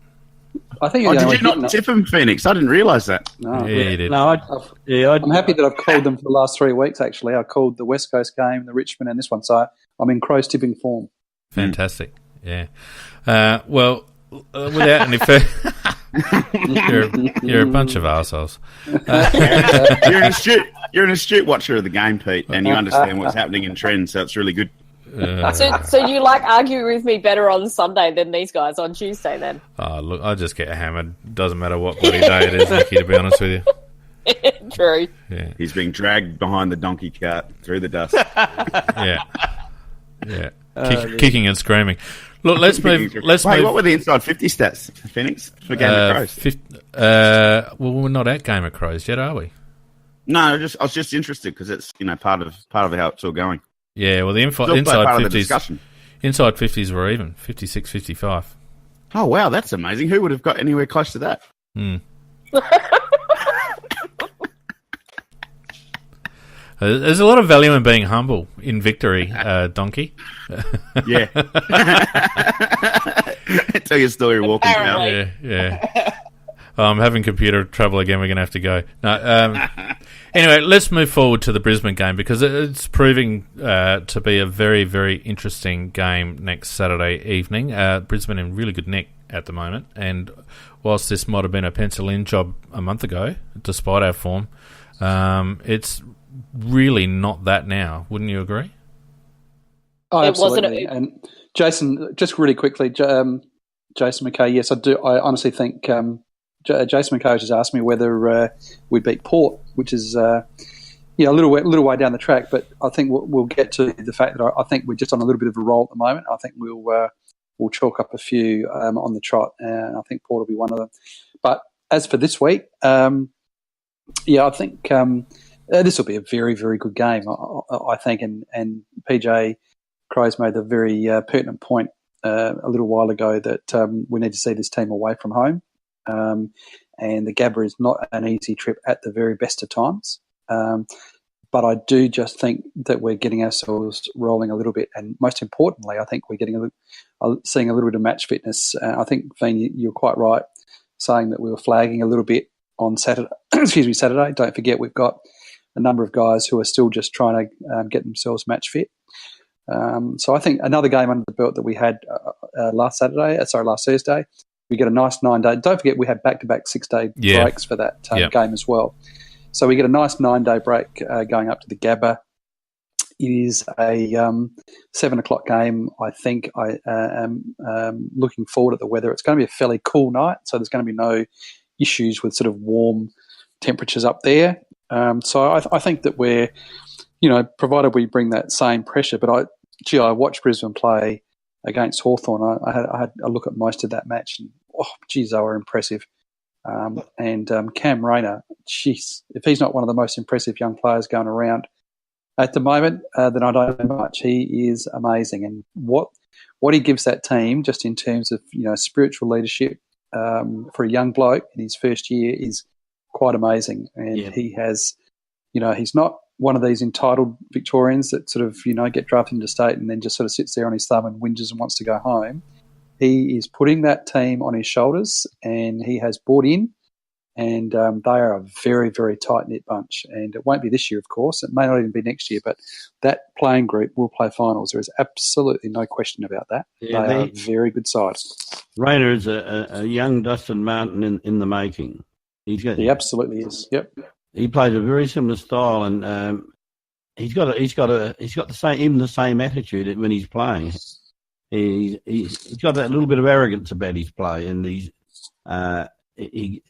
S2: I think.
S4: Did you not tip them, Phoenix? I didn't realise that.
S2: No,
S1: yeah, you did.
S3: No,
S2: I'm happy that I've called them for the last 3 weeks. Actually, I called the West Coast game, the Richmond, and this one. So I'm in Crows tipping form.
S1: Fantastic. Yeah. Well, without any further, you're a bunch of arseholes.
S4: You're an astute watcher of the game, Pete, and you understand what's happening in trends. So it's really good.
S5: So you argue with me better on Sunday than these guys on Tuesday then?
S1: Oh, look, I just get hammered. Doesn't matter what bloody day it is, Nikki, to be honest with you.
S5: True.
S1: Yeah.
S4: He's being dragged behind the donkey cart through the dust.
S1: Yeah. Kicking and screaming. Look, let's move.
S4: What were the inside 50 stats, Phoenix, for Game of Crows?
S1: Well, we're not at Game of Crows yet, are we?
S4: No, I was just interested because it's part of how it's all going.
S1: Yeah, well, the inside 50s were even 56, 55.
S4: Oh wow, that's amazing. Who would have got anywhere close to that?
S1: There's a lot of value in being humble in victory, Donkey.
S4: Yeah. Tell your story walking out.
S1: Yeah. I'm having computer trouble again. We're going to have to go. No, anyway, let's move forward to the Brisbane game because it's proving to be a very, very interesting game next Saturday evening. Brisbane in really good nick at the moment, and whilst this might have been a pencil-in job a month ago, despite our form, it's really not that now. Wouldn't you agree?
S2: Oh, absolutely. And Jason, just really quickly, Jason McKay, yes, I do. I honestly think Jason McKay just asked me whether we beat Port, which is a little way down the track. But I think we'll get to the fact that I think we're just on a little bit of a roll at the moment. I think we'll chalk up a few on the trot, and I think Port will be one of them. But as for this week, I think this will be a very, very good game. I think, and PJ Crows made the very pertinent point a little while ago that we need to see this team away from home. And the Gabba is not an easy trip at the very best of times. But I do just think that we're getting ourselves rolling a little bit. And most importantly, I think we're seeing a little bit of match fitness. I think, Veen, you're quite right saying that we were flagging a little bit on Saturday. Saturday. Don't forget we've got a number of guys who are still just trying to get themselves match fit. So I think another game under the belt that we had last Thursday, we get a nice 9-day. Don't forget we had back-to-back 6-day breaks for that game as well. So we get a nice 9-day break going up to the Gabba. It is a 7 o'clock game. I think I am looking forward at the weather. It's going to be a fairly cool night, so there's going to be no issues with sort of warm temperatures up there. So I think that we're, provided we bring that same pressure. But I watched Brisbane play against Hawthorn. I had a look at most of that match, and they were impressive. And Cam Rayner, if he's not one of the most impressive young players going around at the moment, then I don't know much. He is amazing, and what he gives that team, just in terms of spiritual leadership for a young bloke in his first year, is quite amazing. And he has, he's not one of these entitled Victorians that sort of get drafted into state and then just sort of sits there on his thumb and whinges and wants to go home. He is putting that team on his shoulders, and he has bought in, and they are a very, very tight-knit bunch. And it won't be this year, of course. It may not even be next year, but that playing group will play finals. There is absolutely no question about that. Yeah, they are a very good side.
S3: Rayner is a young Dustin Martin in the making.
S2: He absolutely is, yep.
S3: he plays a very similar style, and he's got the same attitude when he's playing. He's got that little bit of arrogance about his play, and he's going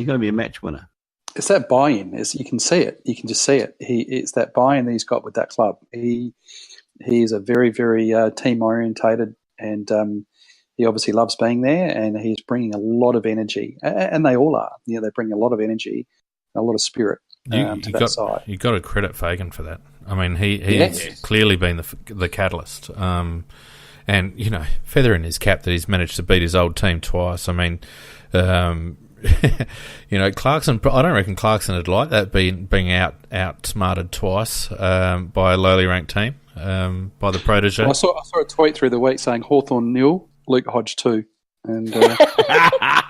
S3: to be a match winner.
S2: It's that buy-in. You can see it. You can just see it. It's that buy-in that he's got with that club. He is a very, very team orientated, and he obviously loves being there. And he's bringing a lot of energy, and they all are. You know, they bring a lot of energy, a lot of spirit to that side.
S1: You got to credit Fagan for that. I mean, he's clearly been the catalyst. And you know, feather in his cap that he's managed to beat his old team twice. I mean. You know, Clarkson. I don't reckon Clarkson would like that being outsmarted twice by a lowly ranked team by the protege.
S2: Well, I saw a tweet through the week saying Hawthorn 0, Luke Hodge 2, and I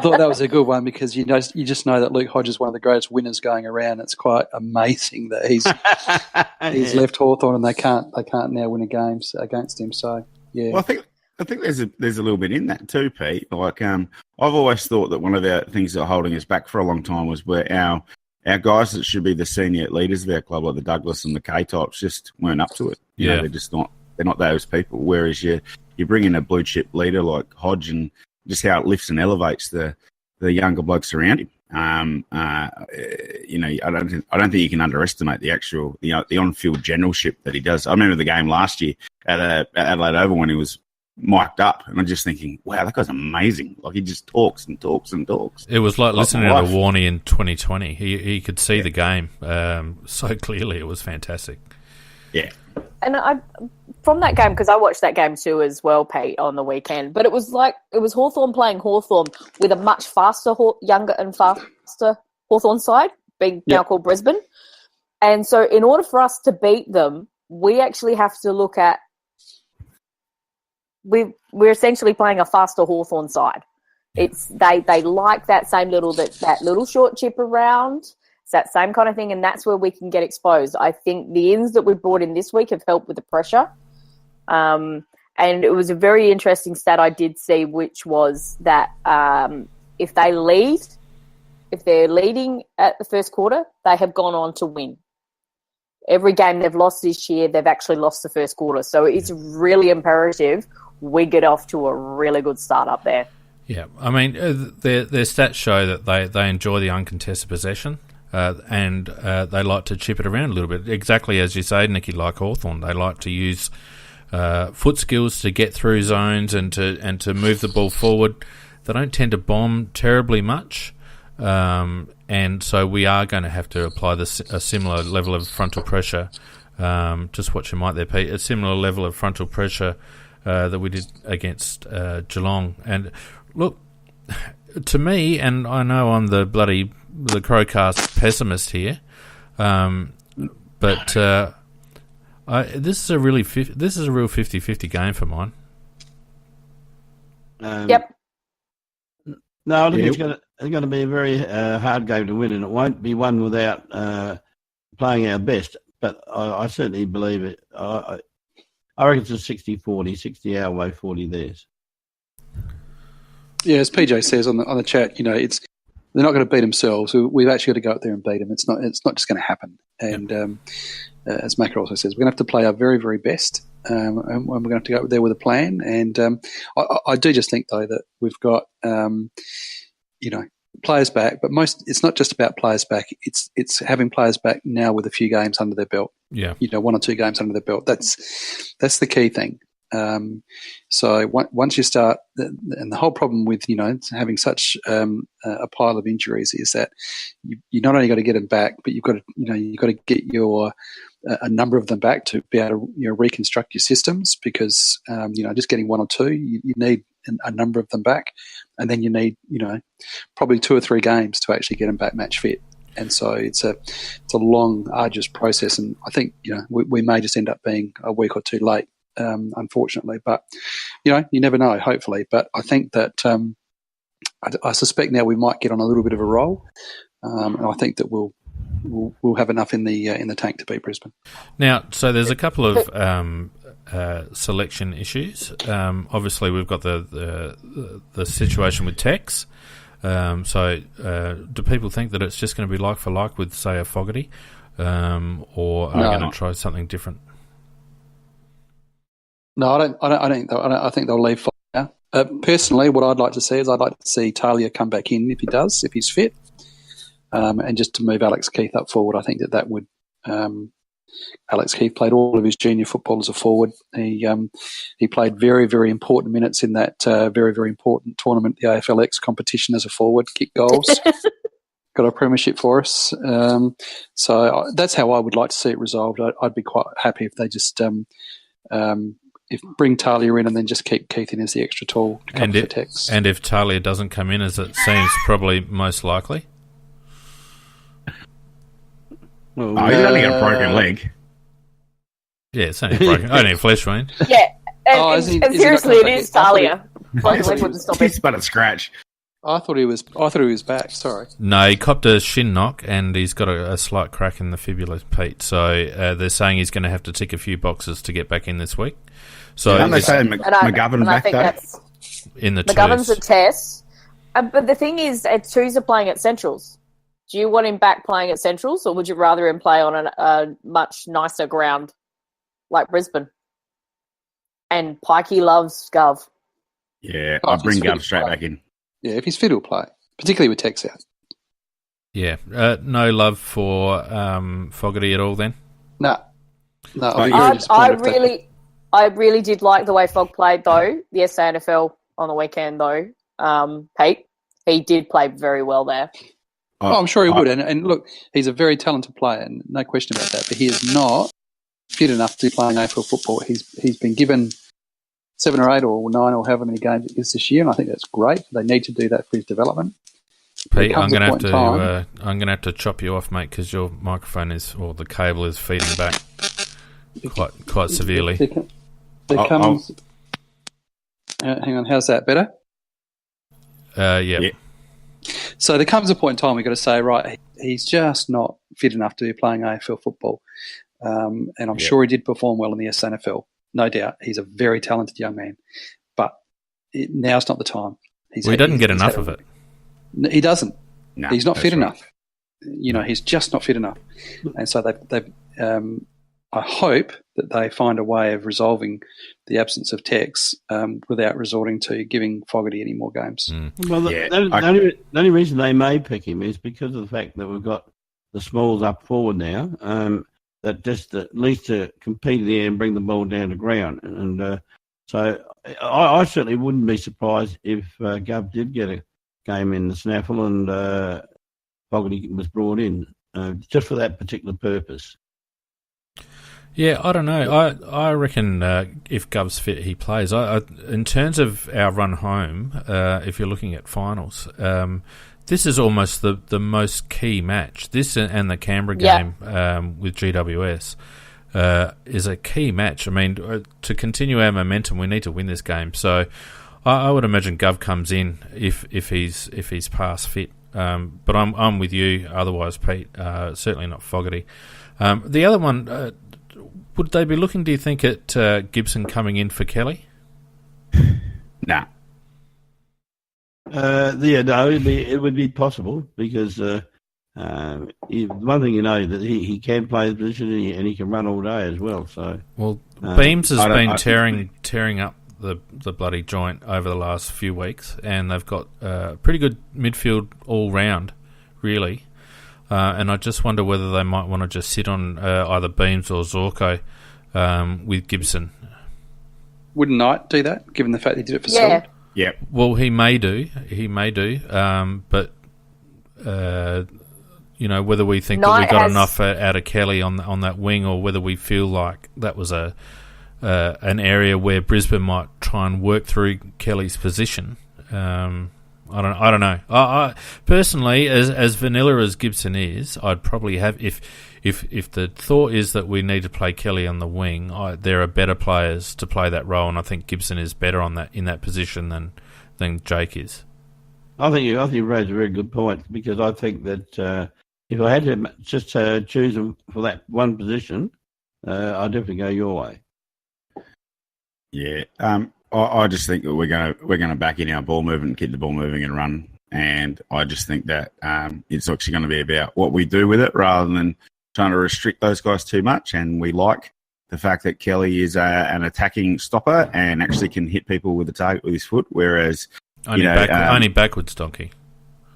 S2: thought that was a good one because you just know that Luke Hodge is one of the greatest winners going around. It's quite amazing that he's left Hawthorn and they can't now win a game against him. So yeah,
S4: well, I think there's a little bit in that too, Pete. Like, I've always thought that one of the things that are holding us back for a long time was where our guys that should be the senior leaders of our club, like the Douglas and the K-types, just weren't up to it. You know, they're just not. They're not those people. Whereas you bring in a blue chip leader like Hodge and just how it lifts and elevates the younger blokes around him. You know, I don't think you can underestimate the actual the on-field generalship that he does. I remember the game last year at Adelaide Oval when he was mic'd up, and I'm just thinking, wow, that guy's amazing. Like, he just talks and talks and talks.
S1: It was like listening to Warney in 2020. He could see the game so clearly. It was fantastic.
S4: Yeah.
S5: And from that game, because I watched that game too as well, Pete, on the weekend, but it was Hawthorn playing Hawthorn with a much faster, younger and faster Hawthorn side, being now called Brisbane. And so in order for us to beat them, we actually have to look at we're essentially playing a faster Hawthorn side. It's they like that same little little short chip around. It's that same kind of thing, and that's where we can get exposed. I think the ins that we've brought in this week have helped with the pressure. And it was a very interesting stat I did see, which was that if they're leading at the first quarter, they have gone on to win. Every game they've lost this year, they've actually lost the first quarter. So it's really imperative we get off to a really good start up there.
S1: Yeah, I mean, their stats show that they enjoy the uncontested possession and they like to chip it around a little bit. Exactly as you say, Nicky, like Hawthorn, they like to use foot skills to get through zones and to move the ball forward. They don't tend to bomb terribly much, and so we are going to have to apply a similar level of frontal pressure. Just watch your mic there, Pete. A similar level of frontal pressure that we did against Geelong. And look, to me, and I know I'm the CrowCast pessimist here, but this is a real 50-50 game for mine.
S5: Yep.
S3: No, I think it's going to be a very hard game to win, and it won't be one without playing our best. But I certainly believe it. I reckon it's a 60-40, 60 our way, 40 theirs.
S2: Yeah, as PJ says on the chat, you know, they're not going to beat themselves. We've actually got to go up there and beat them. It's not just going to happen. And as Macca also says, we're going to have to play our very, very best, and we're going to have to go up there with a plan. And I do just think though that we've got you know, players back, but it's not just about players back. It's having players back now with a few games under their belt.
S1: Yeah, you
S2: know, 1 or 2 games under their belt. That's the key thing. So once you start, and the whole problem with, you know, having such a pile of injuries is that you not only got to get them back, but you've got to get a number of them back to be able to, you know, reconstruct your systems, because you know, just getting 1 or 2, you need a number of them back, and then you need, you know, probably 2 or 3 games to actually get them back match fit. And so it's a long, arduous process, and I think, you know, we may just end up being a week or 2 late, unfortunately. But, you know, you never know, hopefully. But I think that I suspect now we might get on a little bit of a roll, and I think that we'll have enough in the tank to beat Brisbane.
S1: Now, so there's a couple of selection issues. Obviously, we've got the situation with Tex. Do people think that it's just going to be like for like with, say, a Fogarty, or are we going to try something different?
S2: No, I think they'll leave Fogarty now. Personally, what I'd like to see is I'd like to see Talia come back in if he's fit, and just to move Alex Keith up forward. I think that would. Alex Keith played all of his junior football as a forward. He played very, very important minutes in that very, very important tournament, the AFLX competition, as a forward, kicked goals, got a premiership for us. So that's how I would like to see it resolved. I'd be quite happy if they just bring Talia in and then just keep Keith in as the extra tall to cover for Tex.
S1: And if Talia doesn't come in, as it seems probably most likely.
S4: Well, he's only got a broken leg.
S1: Yeah, it's only broken. Only a flesh wound.
S5: Yeah, and seriously, it is Talia.
S4: He's but a scratch.
S2: I thought he was back. Sorry.
S1: No, he copped a shin knock and he's got a slight crack in the fibula, Pete. So they're saying he's going to have to tick a few boxes to get back in this week. So
S4: aren't they saying McGovern's back though?
S1: In the
S5: McGovern's
S1: twos.
S5: a test, but the thing is, twos are playing at Centrals. Do you want him back playing at Centrals, or would you rather him play on a much nicer ground like Brisbane? And Pikey loves Gov.
S4: Yeah, I'll bring Gov straight back in.
S2: Yeah, if he's fit, he'll play, particularly with Tex out.
S1: Yeah, no love for Fogarty at all then?
S2: No.
S5: I really did like the way Fog played, though, the SANFL on the weekend, though, Pete. He did play very well there.
S2: Oh, I'm sure he would. And look, he's a very talented player, and no question about that. But he is not fit enough to be playing AFL football. He's been given 7 or 8 or 9 or however many games it is this year, and I think that's great. They need to do that for his development.
S1: Pete, I'm going to have to chop you off, mate, because your microphone the cable is feeding back quite severely.
S2: There comes. Hang on, how's that better?
S1: Yeah.
S2: So there comes a point in time we've got to say, right, he's just not fit enough to be playing AFL football. And I'm sure he did perform well in the SNFL. No doubt. He's a very talented young man. But now's not the time.
S1: He doesn't get enough of it.
S2: He doesn't.
S4: No,
S2: he's not fit
S4: right.
S2: enough. He's just not fit enough. And so I hope that they find a way of resolving the absence of Tex without resorting to giving Fogarty any more games.
S3: Well, the only reason they may pick him is because of the fact that we've got the smalls up forward now, that just at least to compete there and bring the ball down to ground. And so I certainly wouldn't be surprised if Gov did get a game in the snaffle and Fogarty was brought in just for that particular purpose.
S1: Yeah, I don't know. I reckon if Gov's fit, he plays. In terms of our run home, if you're looking at finals, this is almost the most key match. This and the Canberra game with GWS is a key match. I mean, to continue our momentum, we need to win this game. So I would imagine Gov comes in if he's past fit. But I'm with you. Otherwise, Pete, certainly not Fogarty. The other one. Would they be looking, do you think, at Gibson coming in for Kelly?
S4: Nah.
S3: It would be possible because one thing that he can play the position and he can run all day as well. So
S1: Beams has been tearing up the bloody joint over the last few weeks, and they've got pretty good midfield all round, really. And I just wonder whether they might want to just sit on either Beams or Zorko with Gibson.
S2: Wouldn't Knight do that, given the fact he did it for Seld?
S4: Yeah.
S1: Well, he may do. But whether we think that we got enough out of Kelly on that wing, or whether we feel like that was an area where Brisbane might try and work through Kelly's position. I don't know. I personally, as vanilla as Gibson is, I'd probably have if the thought is that we need to play Kelly on the wing, there are better players to play that role, and I think Gibson is better in that position than Jake is. I think
S3: you raised a very good point, because I think that if I had to just choose him for that one position, I'd definitely go your way.
S4: Yeah. I just think that we're going to back in our ball movement, keep the ball moving and run And I just think that it's actually going to be about what we do with it rather than trying to restrict those guys too much. And we like the fact that Kelly is an attacking stopper and actually can hit people with the target with his foot, whereas
S1: only backwards, Donkey.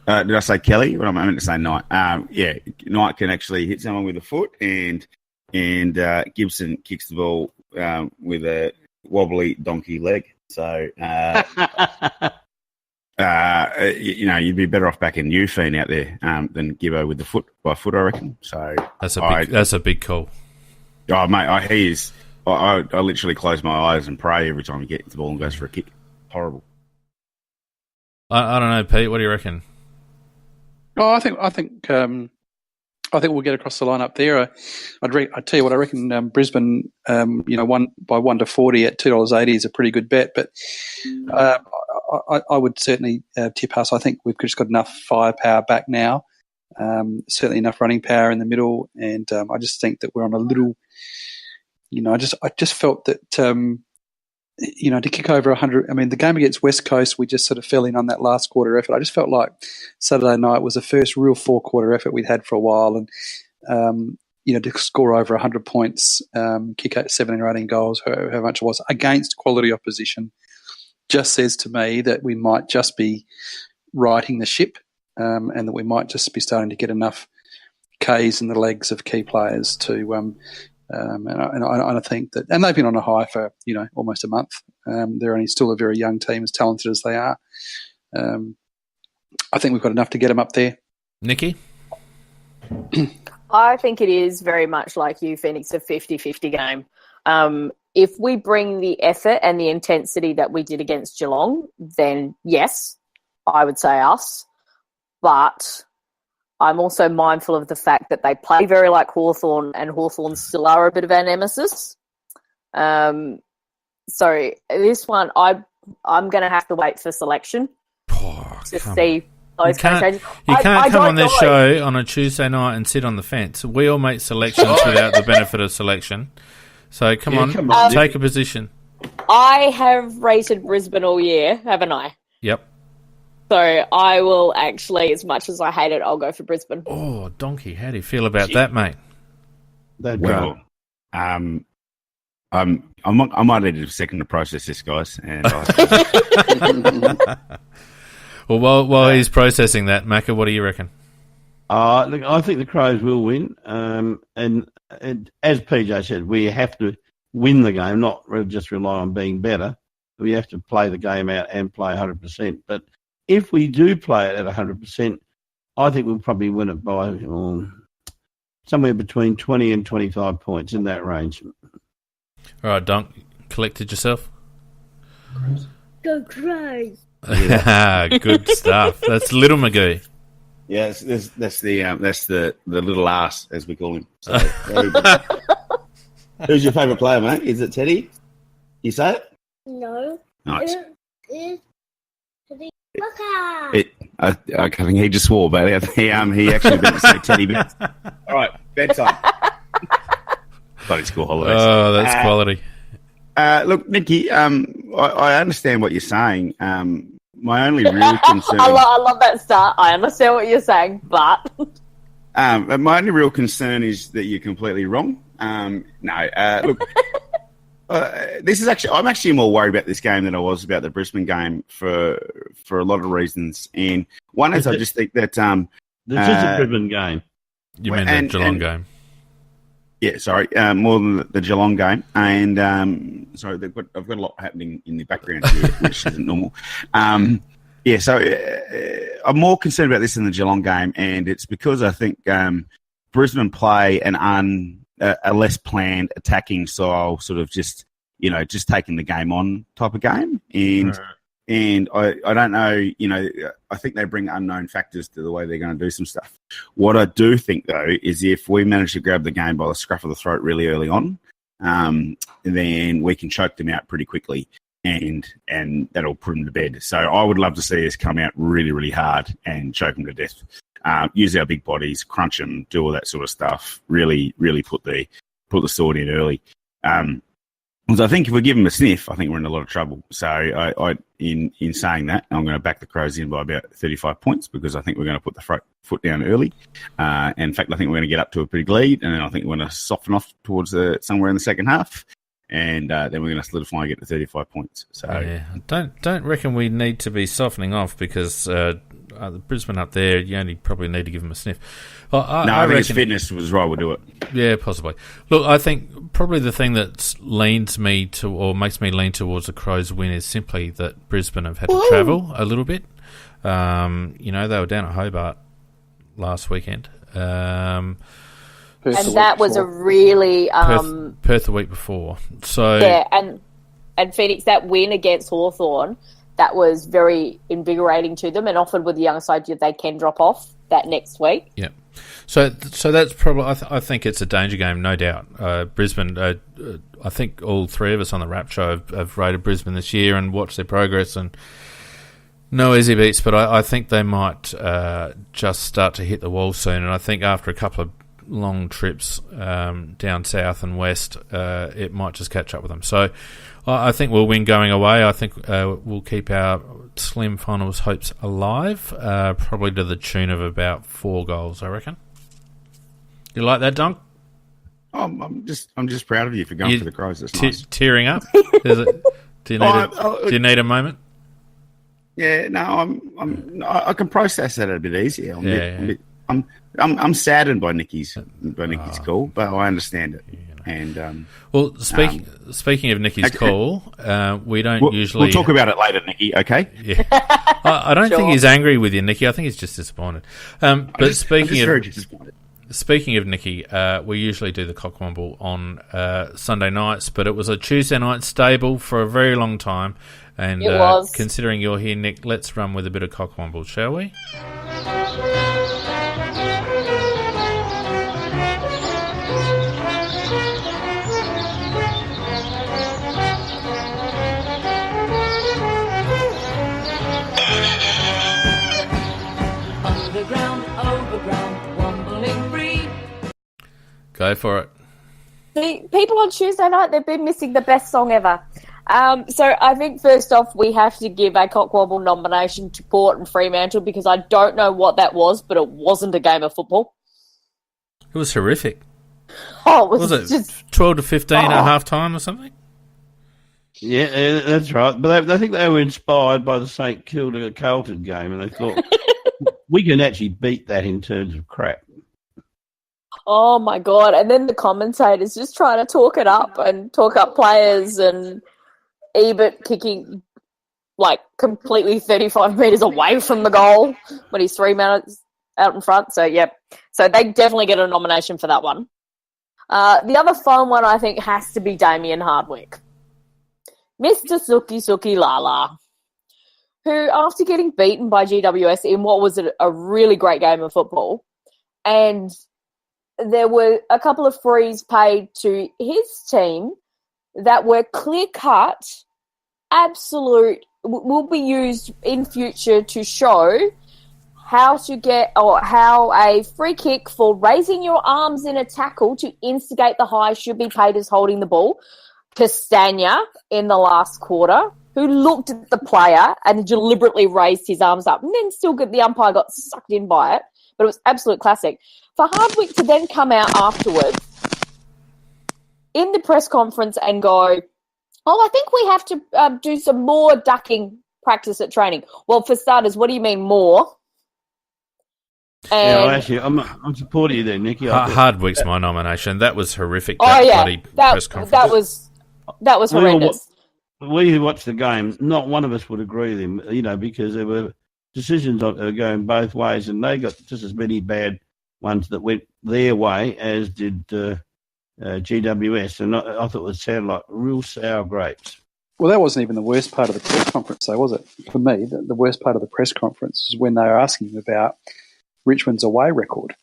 S4: Did I say Kelly? Well, I meant to say Knight. Knight can actually hit someone with a foot, and Gibson kicks the ball with a wobbly donkey leg. So, you'd be better off backing Newfiend out there than Gibbo with the foot by foot, I reckon. So
S1: that's a big call.
S4: Oh, mate, he is. I literally close my eyes and pray every time he gets the ball and goes for a kick. Horrible.
S1: I don't know, Pete. What do you reckon?
S2: Oh, I think we'll get across the line up there. I'd tell you what, I reckon Brisbane, one by 1 to 40 at $2.80 is a pretty good bet. But I would certainly tip us. I think we've just got enough firepower back now. Certainly enough running power in the middle, and I just think that we're on a little. I just felt that. To kick over 100, I mean, the game against West Coast, we just sort of fell in on that last quarter effort. I just felt like Saturday night was the first real 4-quarter effort we'd had for a while. And, to score over 100 points, kick out 17 or 18 goals, however much it was, against quality opposition, just says to me that we might just be righting the ship and that we might just be starting to get enough Ks in the legs of key players to and I think that, and they've been on a high for almost a month. They're only still a very young team, as talented as they are. I think we've got enough to get them up there.
S1: Nikki?
S5: I think it is very much like you, Phoenix, a 50-50 game. If we bring the effort and the intensity that we did against Geelong, then yes, I would say us. But I'm also mindful of the fact that they play very like Hawthorn, and Hawthorn still are a bit of our nemesis. So this one, I'm going to have to wait for selection to see those changes.
S1: You can't come on this show on a Tuesday night and sit on the fence. We all make selections without the benefit of selection. So come on, take a position.
S5: I have rated Brisbane all year, haven't I?
S1: Yep.
S5: So I will actually, as much as I hate it, I'll go for Brisbane.
S1: Oh, Donkey, how do you feel about that, mate?
S4: Well, I might need a second to process this, guys. And
S1: well, while he's processing that, Macca, what do you reckon?
S3: Look, I think the Crows will win. And as PJ said, we have to win the game, not just rely on being better. We have to play the game out and play 100%. But if we do play it at 100%, I think we'll probably win it by somewhere between 20 and 25 points, in that range.
S1: All right, Dunk, collected yourself?
S6: Go Crows!
S1: Good stuff. That's Little Magoo.
S4: Yeah, that's the little ass, as we call him. So, who's your favourite player, mate? Is it Teddy? You say it?
S6: No.
S4: Nice.
S6: It's Teddy Walker.
S4: I think he just swore, but he actually didn't say Teddy. All right, bedtime. Bloody school holidays.
S1: Oh, that's quality.
S4: Look, Nikki, I understand what you're saying. My only real concern...
S5: I love that start. I understand what you're saying, but...
S4: my only real concern is that you're completely wrong. Look, this is actually... I'm actually more worried about this game than I was about the Brisbane game for a lot of reasons. And one is I just think that...
S3: this is a Brisbane game.
S1: You mean the Geelong game?
S4: Yeah, sorry, more than the Geelong game. And, sorry, I've got a lot happening in the background here, which isn't normal. I'm more concerned about this than the Geelong game, and it's because I think Brisbane play a less planned attacking style, sort of just taking the game on type of game. And I don't know, I think they bring unknown factors to the way they're going to do some stuff. What I do think, though, is if we manage to grab the game by the scruff of the throat really early on, then we can choke them out pretty quickly, and that'll put them to bed. So I would love to see us come out really, really hard and choke them to death. Use our big bodies, crunch them, do all that sort of stuff. Really, really put the sword in early. Because I think if we give them a sniff, I think we're in a lot of trouble. So in saying that, I'm going to back the Crows in by about 35 points because I think we're going to put the foot down early. In fact, I think we're going to get up to a big lead, and then I think we're going to soften off towards somewhere in the second half, and then we're going to solidify and get to 35 points. So
S1: don't reckon we need to be softening off because Brisbane up there, you only probably need to give them a sniff. Well,
S4: I think his fitness was right. We'll do it.
S1: Yeah, possibly. Look, I think probably the thing that leans me to, or makes me lean towards the Crows win, is simply that Brisbane have had to travel a little bit. They were down at Hobart last weekend.
S5: And that was a really
S1: Perth the week before. So
S5: yeah, and Phoenix, that win against Hawthorn, that was very invigorating to them, and often with the young side, they can drop off that next week.
S1: Yeah. So that's probably. I think it's a danger game, no doubt. Brisbane. I think all three of us on the Rap Show have rated Brisbane this year and watched their progress, and no easy beats. But I think they might just start to hit the wall soon. And I think after a couple of long trips down south and west, it might just catch up with them. So I think we'll win going away. I think we'll keep our slim finals hopes alive, probably to the tune of about 4 goals, I reckon. You like that, Dunk?
S4: I'm just proud of you for going for the Crows. That's nice.
S1: Tearing up? Do you need a moment?
S4: Yeah, no, I can process that a bit easier. I'm saddened by Nicky's call, but I understand it. And
S1: speaking of Nicky's call, we don't usually.
S4: We'll talk about it later, Nicky. Okay?
S1: Yeah, I don't think he's angry with you, Nicky. I think he's just disappointed. But speaking of Nicky, we usually do the Cockwomble on Sunday nights, but it was a Tuesday night stable for a very long time. And considering you're here, Nick, let's run with a bit of Cockwomble, shall we? Go for it.
S5: See, people on Tuesday night, they've been missing the best song ever. So I think first off, we have to give a Cockwomble nomination to Port and Fremantle because I don't know what that was, but it wasn't a game of football.
S1: It was horrific.
S5: Oh, it was
S1: it
S5: just
S1: 12 to 15 at half time or something?
S3: Yeah, that's right. But I think they were inspired by the St Kilda Carlton game, and they thought we can actually beat that in terms of crap.
S5: Oh my God. And then the commentators just trying to talk it up and talk up players, and Ebert kicking like completely 35 metres away from the goal when he's 3 minutes out in front. So, yep. So they definitely get a nomination for that one. The other fun one I think has to be Damien Hardwick. Mr. Suki Suki Lala, who after getting beaten by GWS in what was a really great game of football, and there were a couple of frees paid to his team that were clear-cut, will be used in future to show how a free kick for raising your arms in a tackle to instigate the high should be paid as holding the ball. Castagna in the last quarter, who looked at the player and deliberately raised his arms up, and then the umpire got sucked in by it, but it was absolute classic. For Hardwick to then come out afterwards in the press conference and go, I think we have to do some more ducking practice at training. Well, for starters, what do you mean more? And
S3: actually, I'm supporting you there, Nicky.
S1: Hardwick's my nomination. That was horrific.
S5: Press conference. That was horrendous.
S3: We watched the game. Not one of us would agree with him, because there were decisions going both ways, and they got just as many bad ones that went their way as did GWS, and I thought it sounded like real sour grapes.
S2: Well, that wasn't even the worst part of the press conference, though, was it? For me, the worst part of the press conference is when they were asking him about Richmond's away record.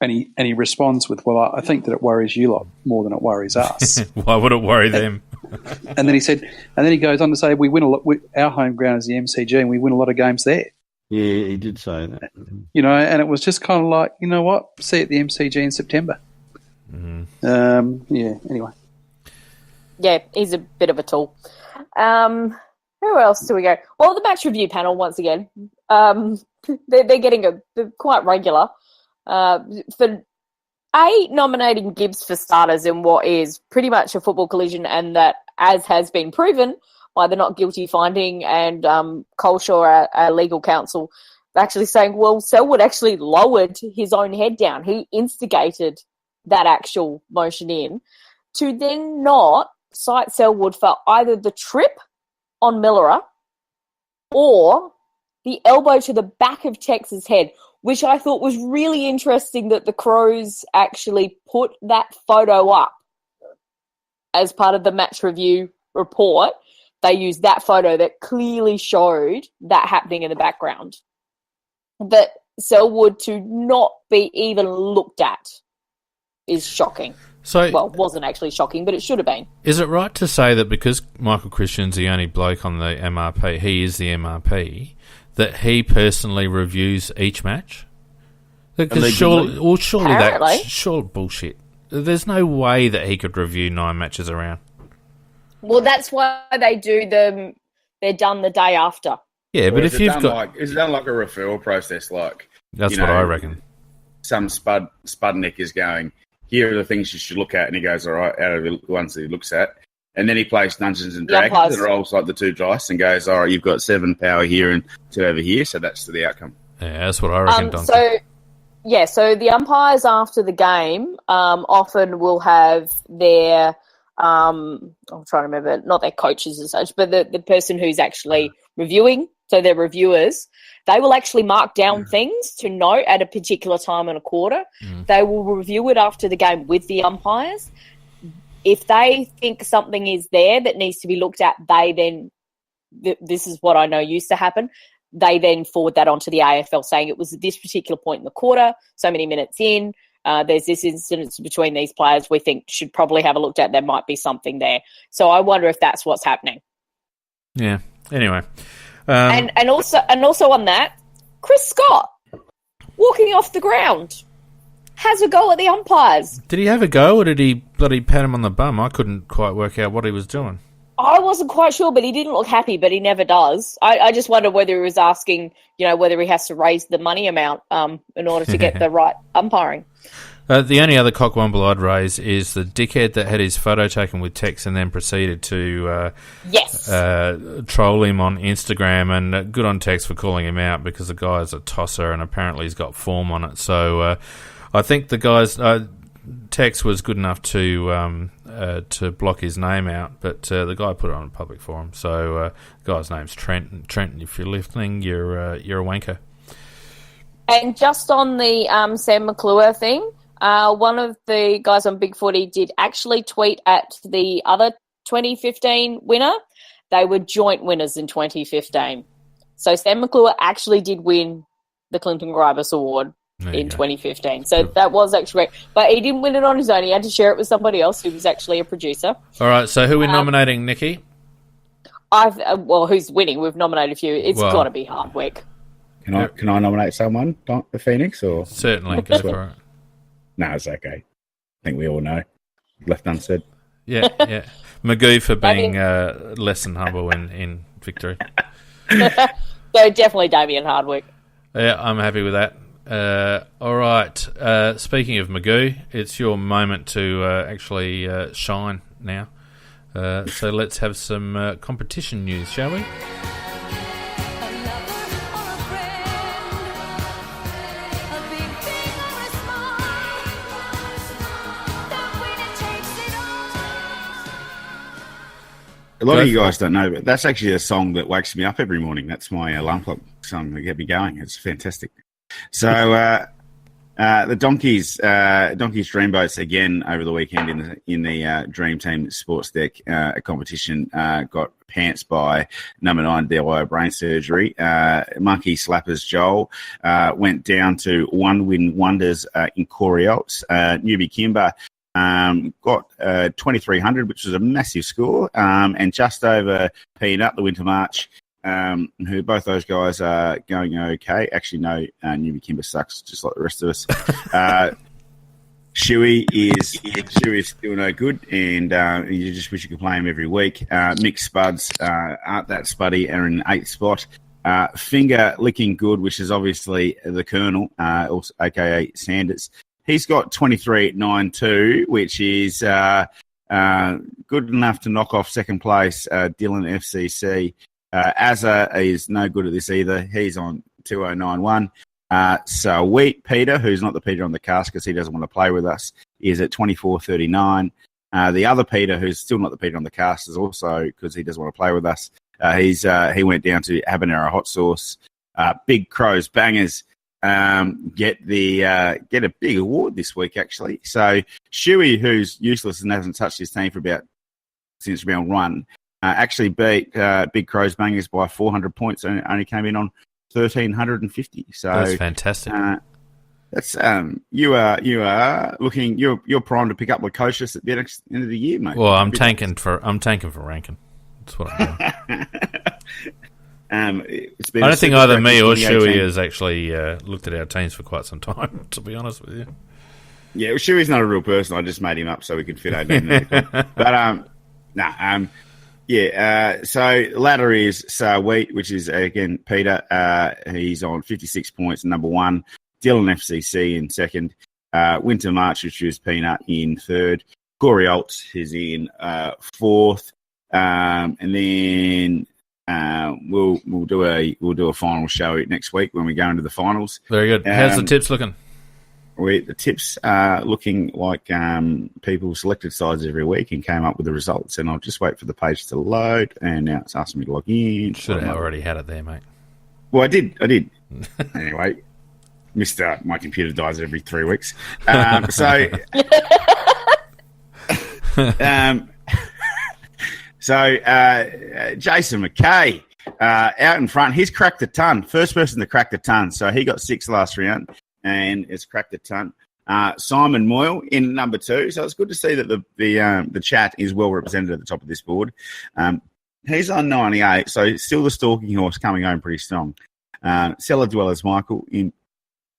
S2: And he responds with, well, I think that it worries you lot more than it worries us.
S1: Why would it worry them?
S2: And then he goes on to say, we win a lot. Our home ground is the MCG, and we win a lot of games there.
S3: Yeah, he did say that.
S2: And it was just kind of like, you know what? See you at the MCG in September.
S1: Mm-hmm.
S2: Anyway.
S5: Yeah, he's a bit of a tool. Who else do we go? Well, the match review panel, once again. They're getting they're quite regular. For nominating Gibbs for starters in what is pretty much a football collision, and that, as has been proven by the not guilty finding and Coleshaw, our legal counsel, actually saying, well, Selwood actually lowered his own head down. He instigated that actual motion in, to then not cite Selwood for either the trip on Millerer or the elbow to the back of Tex's head, which I thought was really interesting that the Crows actually put that photo up as part of the match review report. They used that photo that clearly showed that happening in the background. That Selwood to not be even looked at is shocking.
S1: So,
S5: well, wasn't actually shocking, but it should have been.
S1: Is it right to say that because Michael Christian's the only bloke on the MRP, he is the MRP, that he personally reviews each match? Because surely that's bullshit. There's no way that he could review 9 matches around.
S5: Well, that's why they do them. They're done the day after.
S1: Yeah, but if you've got...
S4: is it done like a referral process? Like
S1: that's what I reckon.
S4: Some Spudnik is going, here are the things you should look at, and he goes, all right, out of the ones that he looks at. And then he plays Dungeons and Dragons and rolls like the 2 dice and goes, all right, you've got 7 power here and 2 over here, so that's the outcome.
S1: Yeah, that's what I reckon, Don.
S5: So the umpires after the game often will have their, I'm trying to remember, not their coaches as such, but the person who's actually reviewing, so their reviewers, they will actually mark down things to note at a particular time in a quarter. They will review it after the game with the umpires. If they think something is there that needs to be looked at, they then, this is what I know used to happen, they then forward that onto the AFL saying it was at this particular point in the quarter, so many minutes in, there's this incident between these players we think should probably have a look at. There might be something there. So I wonder if that's what's happening.
S1: Yeah. Anyway.
S5: And also on that, Chris Scott, walking off the ground, has a go at the umpires.
S1: Did he have a go, or did he bloody pat him on the bum? I couldn't quite work out what he was doing.
S5: I wasn't quite sure, but he didn't look happy, but he never does. I just wonder whether he was asking, whether he has to raise the money amount in order to get the right umpiring.
S1: The only other cockwomble I'd raise is the dickhead that had his photo taken with Tex and then proceeded to troll him on Instagram. And good on Tex for calling him out, because the guy's a tosser and apparently he's got form on it. So I think the guy's... Tex was good enough to block his name out, but the guy put it on a public forum. So the guy's name's Trent. Trent, if you're listening, you're a wanker.
S5: And just on the Sam McClure thing, one of the guys on Big Footy did actually tweet at the other 2015 winner. They were joint winners in 2015. So Sam McClure actually did win the Clinton Gribus Award in 2015. So that was actually great. But he didn't win it on his own. He had to share it with somebody else who was actually a producer.
S1: All right, so who are we nominating, Nikki?
S5: Who's winning? We've nominated a few. It's got to be Hardwick.
S4: Can I nominate someone, the Phoenix? Or
S1: certainly, go for it.
S4: No, it's okay. I think we all know. Left unsaid.
S1: Yeah. Magoo for being less than humble in victory.
S5: So definitely Damien Hardwick.
S1: Yeah, I'm happy with that. All right. Speaking of Magoo, it's your moment to actually shine now. So let's have some competition news, shall we?
S4: A lot of you guys don't know, but that's actually a song that wakes me up every morning. That's my alarm clock song to get me going. It's fantastic. So the Donkeys Dreamboats again over the weekend in the Dream Team Sports Deck competition got pants by number 9 DIY Brain Surgery. Monkey Slappers Joel went down to One Win Wonders in Coriolis. Newbie Kimber got 2,300, which was a massive score, and just over Peanut, the Winter March, who both those guys are going okay. Actually, no, Newbie Kimber sucks, just like the rest of us. Shuey is still no good, and you just wish you could play him every week. Mick Spuds, Art That Spuddy, are in 8th spot. Finger Licking Good, which is obviously the Colonel, also, aka Sanders. He's got 23.92, which is good enough to knock off second place Dylan FCC. Azza is no good at this either. He's on 2091. So Peter, who's not the Peter on the cast because he doesn't want to play with us, is at 24.39. The other Peter, who's still not the Peter on the cast, is also because he doesn't want to play with us. He went down to habanero hot sauce. Big Crows Bangers get a big award this week actually. So Shuey, who's useless and hasn't touched his team since round 1, actually beat Big Crows Bangers by 400 points and only came in on 1,350. So
S1: that's fantastic.
S4: That's you are looking. You're primed to pick up Lukosius at the end of the year, mate.
S1: Well, I'm tanking for Rankin. That's what I'm doing.
S4: I
S1: don't think either me or Shuey has actually looked at our teams for quite some time, to be honest with you.
S4: Yeah, well, Shuey's not a real person. I just made him up so we could fit over in there. But so ladder is Wheat, which is again Peter. He's on 56 points, number 1. Dylan FCC in 2nd. Winter March, which is Peanut, in 3rd. Corey Alt is in 4th. And then we'll do a final show next week when we go into the finals.
S1: Very good. How's the tips looking?
S4: The tips are looking like people selected sides every week and came up with the results. And I'll just wait for the page to load. And now it's asking me to log in.
S1: Should have already had it there, mate.
S4: Well, I did. Anyway, my computer dies every 3 weeks. So Jason McKay out in front. He's cracked a ton. First person to crack the ton. So he got 6 last round and has cracked a ton. Simon Moyle in number 2. So it's good to see that the chat is well represented at the top of this board. He's on 98. So still the stalking horse coming home pretty strong. Cellar Dwellers Michael in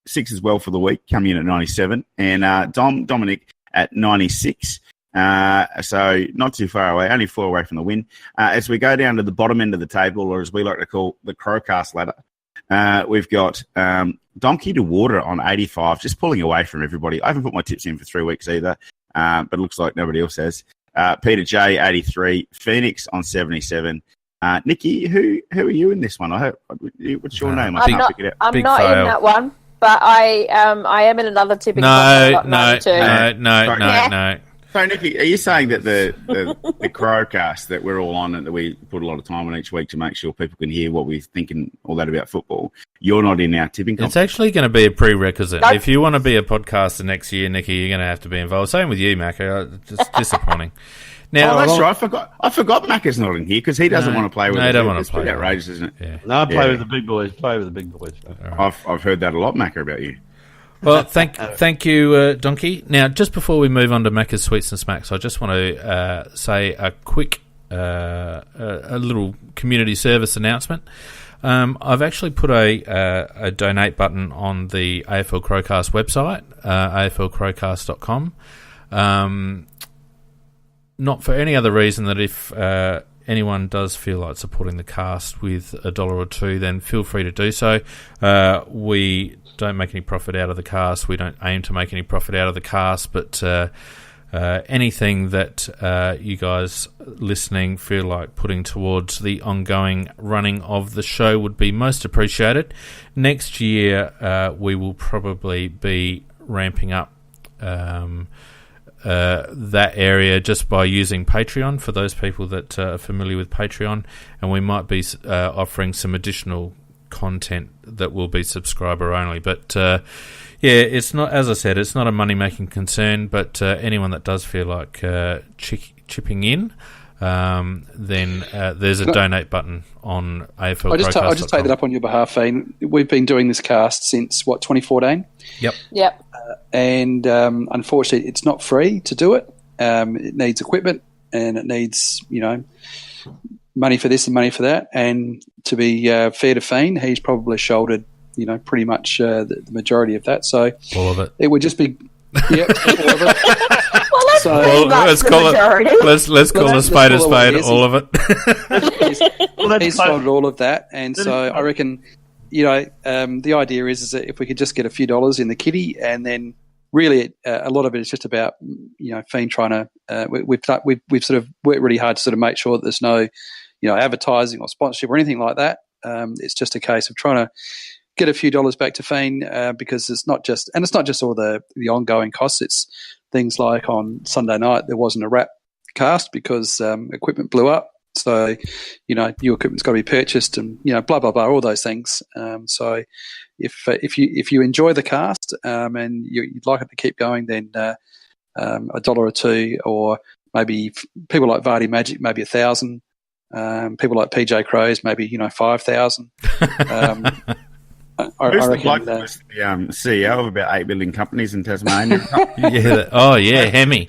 S4: 6 as well for the week, coming in at 97. And Dominic at 96. So not too far away, only 4 away from the win. As we go down to the bottom end of the table, or as we like to call the CrowCast ladder, we've got Donkey to Water on 85, just pulling away from everybody. I haven't put my tips in for 3 weeks either, but it looks like nobody else has. Peter J, 83. Phoenix on 77. Nikki, who are you in this one? What's your name? I can't pick it out.
S5: I'm not in that one, but I am in another tipping.
S1: No.
S4: So, Nikki, are you saying that the CrowCast that we're all on and that we put a lot of time on each week to make sure people can hear what we think and all that about football, you're not in our tipping competition?
S1: It's actually going to be a prerequisite. Nope. If you want to be a podcaster next year, Nikki, you're going to have to be involved. Same with you, Macca. Just disappointing. Now,
S4: that's right. I forgot Macca's not in here because he doesn't want to play with us.
S1: No, he doesn't want to play.
S4: It's outrageous, isn't it?
S1: Yeah.
S3: No, I play with the big boys. Play with the big boys.
S4: Right. I've heard that a lot, Macca, about you.
S1: Well, thank you, Donkey. Now, just before we move on to Macca's Sweets and Smacks, I just want to say a quick, a little community service announcement. I've actually put a donate button on the AFL CrowCast website, aflcrowcast.com. Not for any other reason that if anyone does feel like supporting the cast with $1 or $2, then feel free to do so. We don't make any profit out of the cast. We don't aim to make any profit out of the cast, but anything that you guys listening feel like putting towards the ongoing running of the show would be most appreciated. Next year, we will probably be ramping up that area just by using Patreon for those people that are familiar with Patreon, and we might be offering some additional content that will be subscriber only. But it's not, as I said, it's not a money making concern, but anyone that does feel like chipping in, then there's a donate button on AFL.
S2: I'll just take that up on your behalf, Ian. We've been doing this cast since 2014.
S1: Yep.
S2: And unfortunately, it's not free to do it. It needs equipment and it needs, money for this and money for that. And to be fair to Fiend, he's probably shouldered, pretty much the majority of that. So
S1: all of it.
S2: It would just be Yep, all of it.
S5: Well, that's
S2: So-
S5: pretty
S2: Well,
S5: much
S1: let's
S5: the
S1: call it-
S5: majority.
S1: Let's call a spade a
S2: call it what it
S1: spade.
S2: is.
S1: All of it.
S3: Well, that's
S2: He's
S3: close.
S2: funded all of that, and
S3: That
S2: so
S3: is
S2: I reckon, the idea is that if we could just get a few dollars in the kitty, and then really a lot of it is just about Fiend trying to. We've sort of worked really hard to sort of make sure that there's no advertising or sponsorship or anything like that. It's just a case of trying to get a few dollars back to Fiend because it's not just all the ongoing costs. It's things like on Sunday night there wasn't a wrap cast because equipment blew up. So, new equipment's got to be purchased, and blah blah blah, all those things. So, if you enjoy the cast and you'd like it to keep going, then $1 or $2, or maybe people like Vardy Magic, maybe 1,000. People like PJ Crows, maybe 5,000. I
S4: Who's the
S2: reckon.
S4: bloke that was the CEO of about 8 billion companies in Tasmania?
S1: Hemi.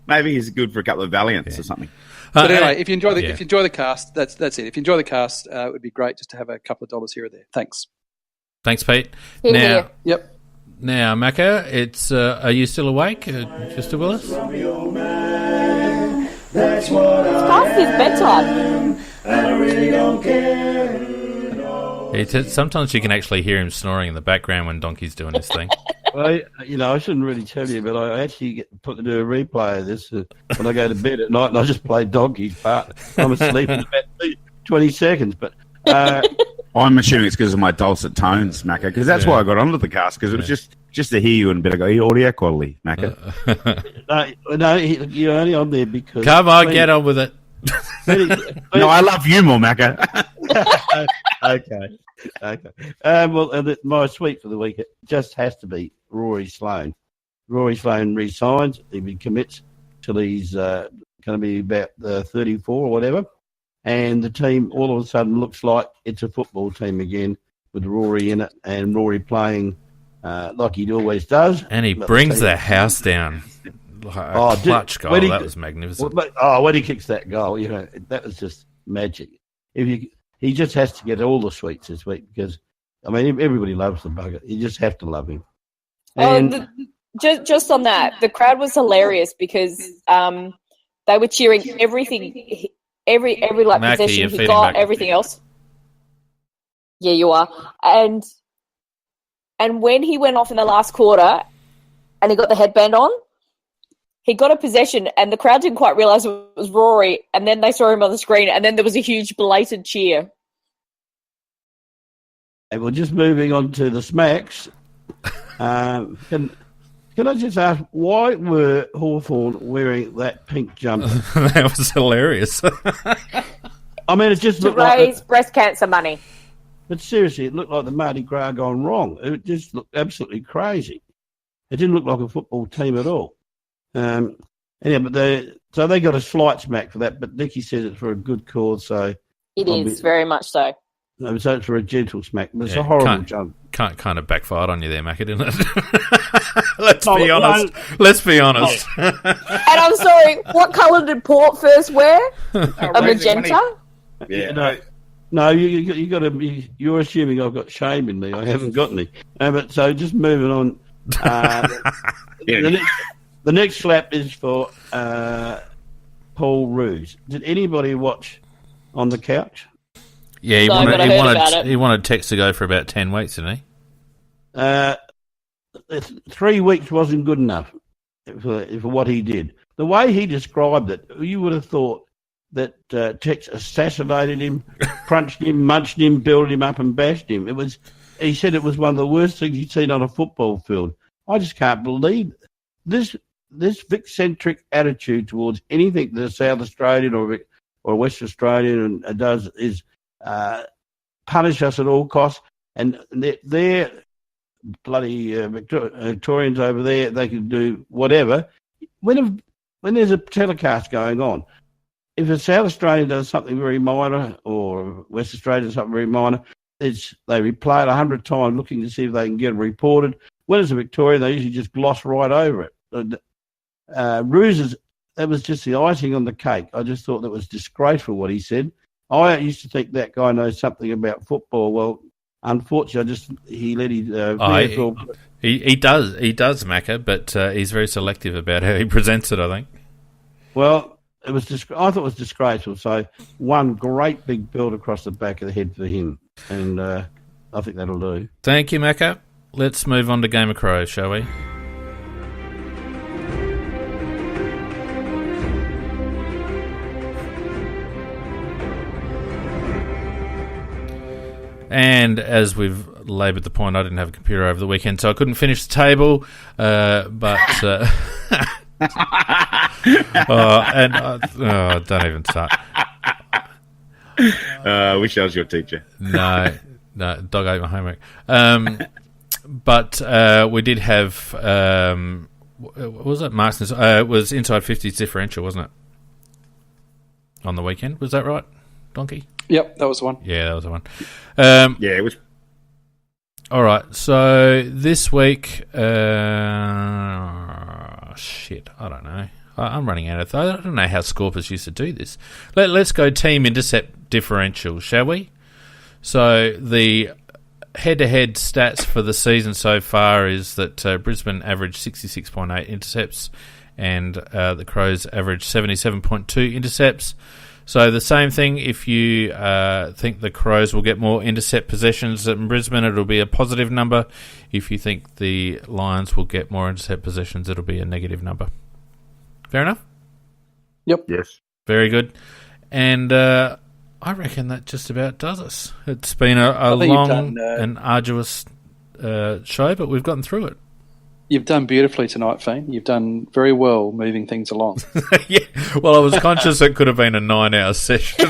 S4: Maybe he's good for a couple of Valiants or something.
S2: But anyway, if you enjoy the cast, that's it. If you enjoy the cast, it would be great just to have a couple of dollars here or there. Thanks.
S1: Thanks, Pete.
S5: Here,
S1: now,
S5: here.
S2: Yep.
S1: now, Macca, it's are you still awake, Mr. Willis?
S5: It's past his bedtime.
S1: Sometimes you can actually hear him snoring in the background when Donkey's doing his thing.
S3: Well, I shouldn't really tell you, but I actually get put to do a replay of this when I go to bed at night, and I just play Donkey's part. I'm asleep in about 20 seconds, but
S4: I'm assuming it's because of my dulcet tones, Macca, because that's why I got onto the cast, because it was just to hear you and a bit of audio quality, Macca.
S3: no, you're only on there because...
S1: Come on, get on with it.
S4: No, I love you more, Macca.
S3: Okay. My sweep for the week, it just has to be Rory Sloane. Rory Sloane resigns. He commits till he's going to be about 34 or whatever. And the team all of a sudden looks like it's a football team again with Rory in it, and Rory playing like he always does.
S1: And he brings the house down. Like a clutch goal. That was magnificent.
S3: When he kicks that goal, that was just magic. He just has to get all the sweets this week because, everybody loves the bugger. You just have to love him. And
S5: Just on that, the crowd was hilarious because they were cheering everything, every
S1: Mackie,
S5: possession
S1: you're
S5: he
S1: feeding
S5: got,
S1: back.
S5: everything else. Yeah, you are. And when he went off in the last quarter and he got the headband on, he got a possession and the crowd didn't quite realise it was Rory, and then they saw him on the screen, and then there was a huge blatant cheer.
S3: we're just moving on to the smacks. Can I just ask, why were Hawthorn wearing that pink jumper?
S1: That was hilarious.
S3: It just
S5: To
S3: looked like...
S5: raise breast cancer money.
S3: But seriously, it looked like the Mardi Gras gone wrong. It just looked absolutely crazy. It didn't look like a football team at all. But they got a slight smack for that. But Nicky says it's for a good cause, so
S5: It is, very much so.
S3: so it's for a gentle smack. But it's a horrible jump.
S1: Kind of backfired on you there, Macca, didn't it? Let's be honest. Let's be honest.
S5: And I'm sorry, what colour did Port first wear? A magenta?
S4: Yeah.
S3: No, you got to. You're assuming I've got shame in me. I haven't got any. But so just moving on. The next slap is for Paul Roos. Did anybody watch On the Couch?
S1: Yeah, he wanted Tex to go for about 10 weeks, didn't he?
S3: 3 weeks wasn't good enough for what he did. The way he described it, you would have thought that Tex assassinated him, crunched him, munched him, built him up and bashed him. He said it was one of the worst things he'd seen on a football field. I just can't believe this Vic-centric attitude towards anything that a South Australian or West Australian does is punish us at all costs. And they're bloody Victorians over there, they can do whatever. When there's a telecast going on, if a South Australian does something very minor or West Australia does something very minor, they replay it 100 times looking to see if they can get it reported. When it's a Victorian, they usually just gloss right over it. Roos, that was just the icing on the cake. I just thought that was disgraceful what he said. I used to think that guy knows something about football. Well, unfortunately, he let his
S1: Oh, he does, Macca, but he's very selective about how he presents it, I think.
S3: Well, I thought it was disgraceful. So one great big belt across the back of the head for him, and I think that'll do.
S1: Thank you, Macca. Let's move on to Game of Crows, shall we? And as we've laboured the point, I didn't have a computer over the weekend, so I couldn't finish the table. Don't even start.
S4: I wish I was your teacher.
S1: No, dog ate my homework. But we did have, what was it, Marston's? It was Inside 50's differential, wasn't it? On the weekend, was that right, Donkey?
S2: Yep, that was the one.
S1: Yeah, that was the one.
S4: Yeah, it was.
S1: All right, so this week, shit, I don't know. I'm running out of thought. I don't know how Scorpus used to do this. Let's go team intercept differential, shall we? So the head-to-head stats for the season so far is that Brisbane averaged 66.8 intercepts and the Crows averaged 77.2 intercepts. So the same thing, if you think the Crows will get more intercept possessions than Brisbane, it'll be a positive number. If you think the Lions will get more intercept possessions, it'll be a negative number. Fair enough?
S2: Yep.
S4: Yes.
S1: Very good. And I reckon that just about does us. It's been a long and arduous show, but we've gotten through it.
S2: You've done beautifully tonight, Fiend. You've done very well moving things along.
S1: Yeah, well, I was conscious it could have been a 9-hour session.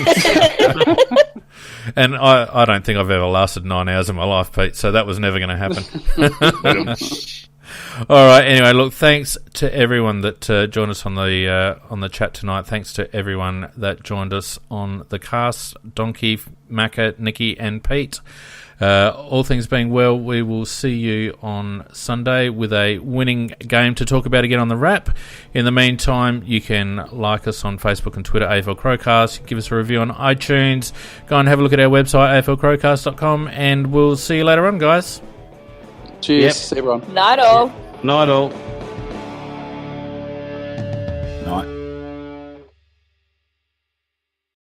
S1: And I don't think I've ever lasted 9 hours in my life, Pete, so that was never going to happen. All right, anyway, look, thanks to everyone that joined us on the chat tonight. Thanks to everyone that joined us on the cast, Donkey, Macca, Nikki and Pete. All things being well, we will see you on Sunday with a winning game to talk about again on the wrap. In the meantime, you can like us on Facebook and Twitter, AFL CrowCast. Give us a review on iTunes. Go and have a look at our website, aflcrowcast.com, and we'll see you later on, guys.
S2: Cheers, everyone.
S5: Night all.
S3: Night all.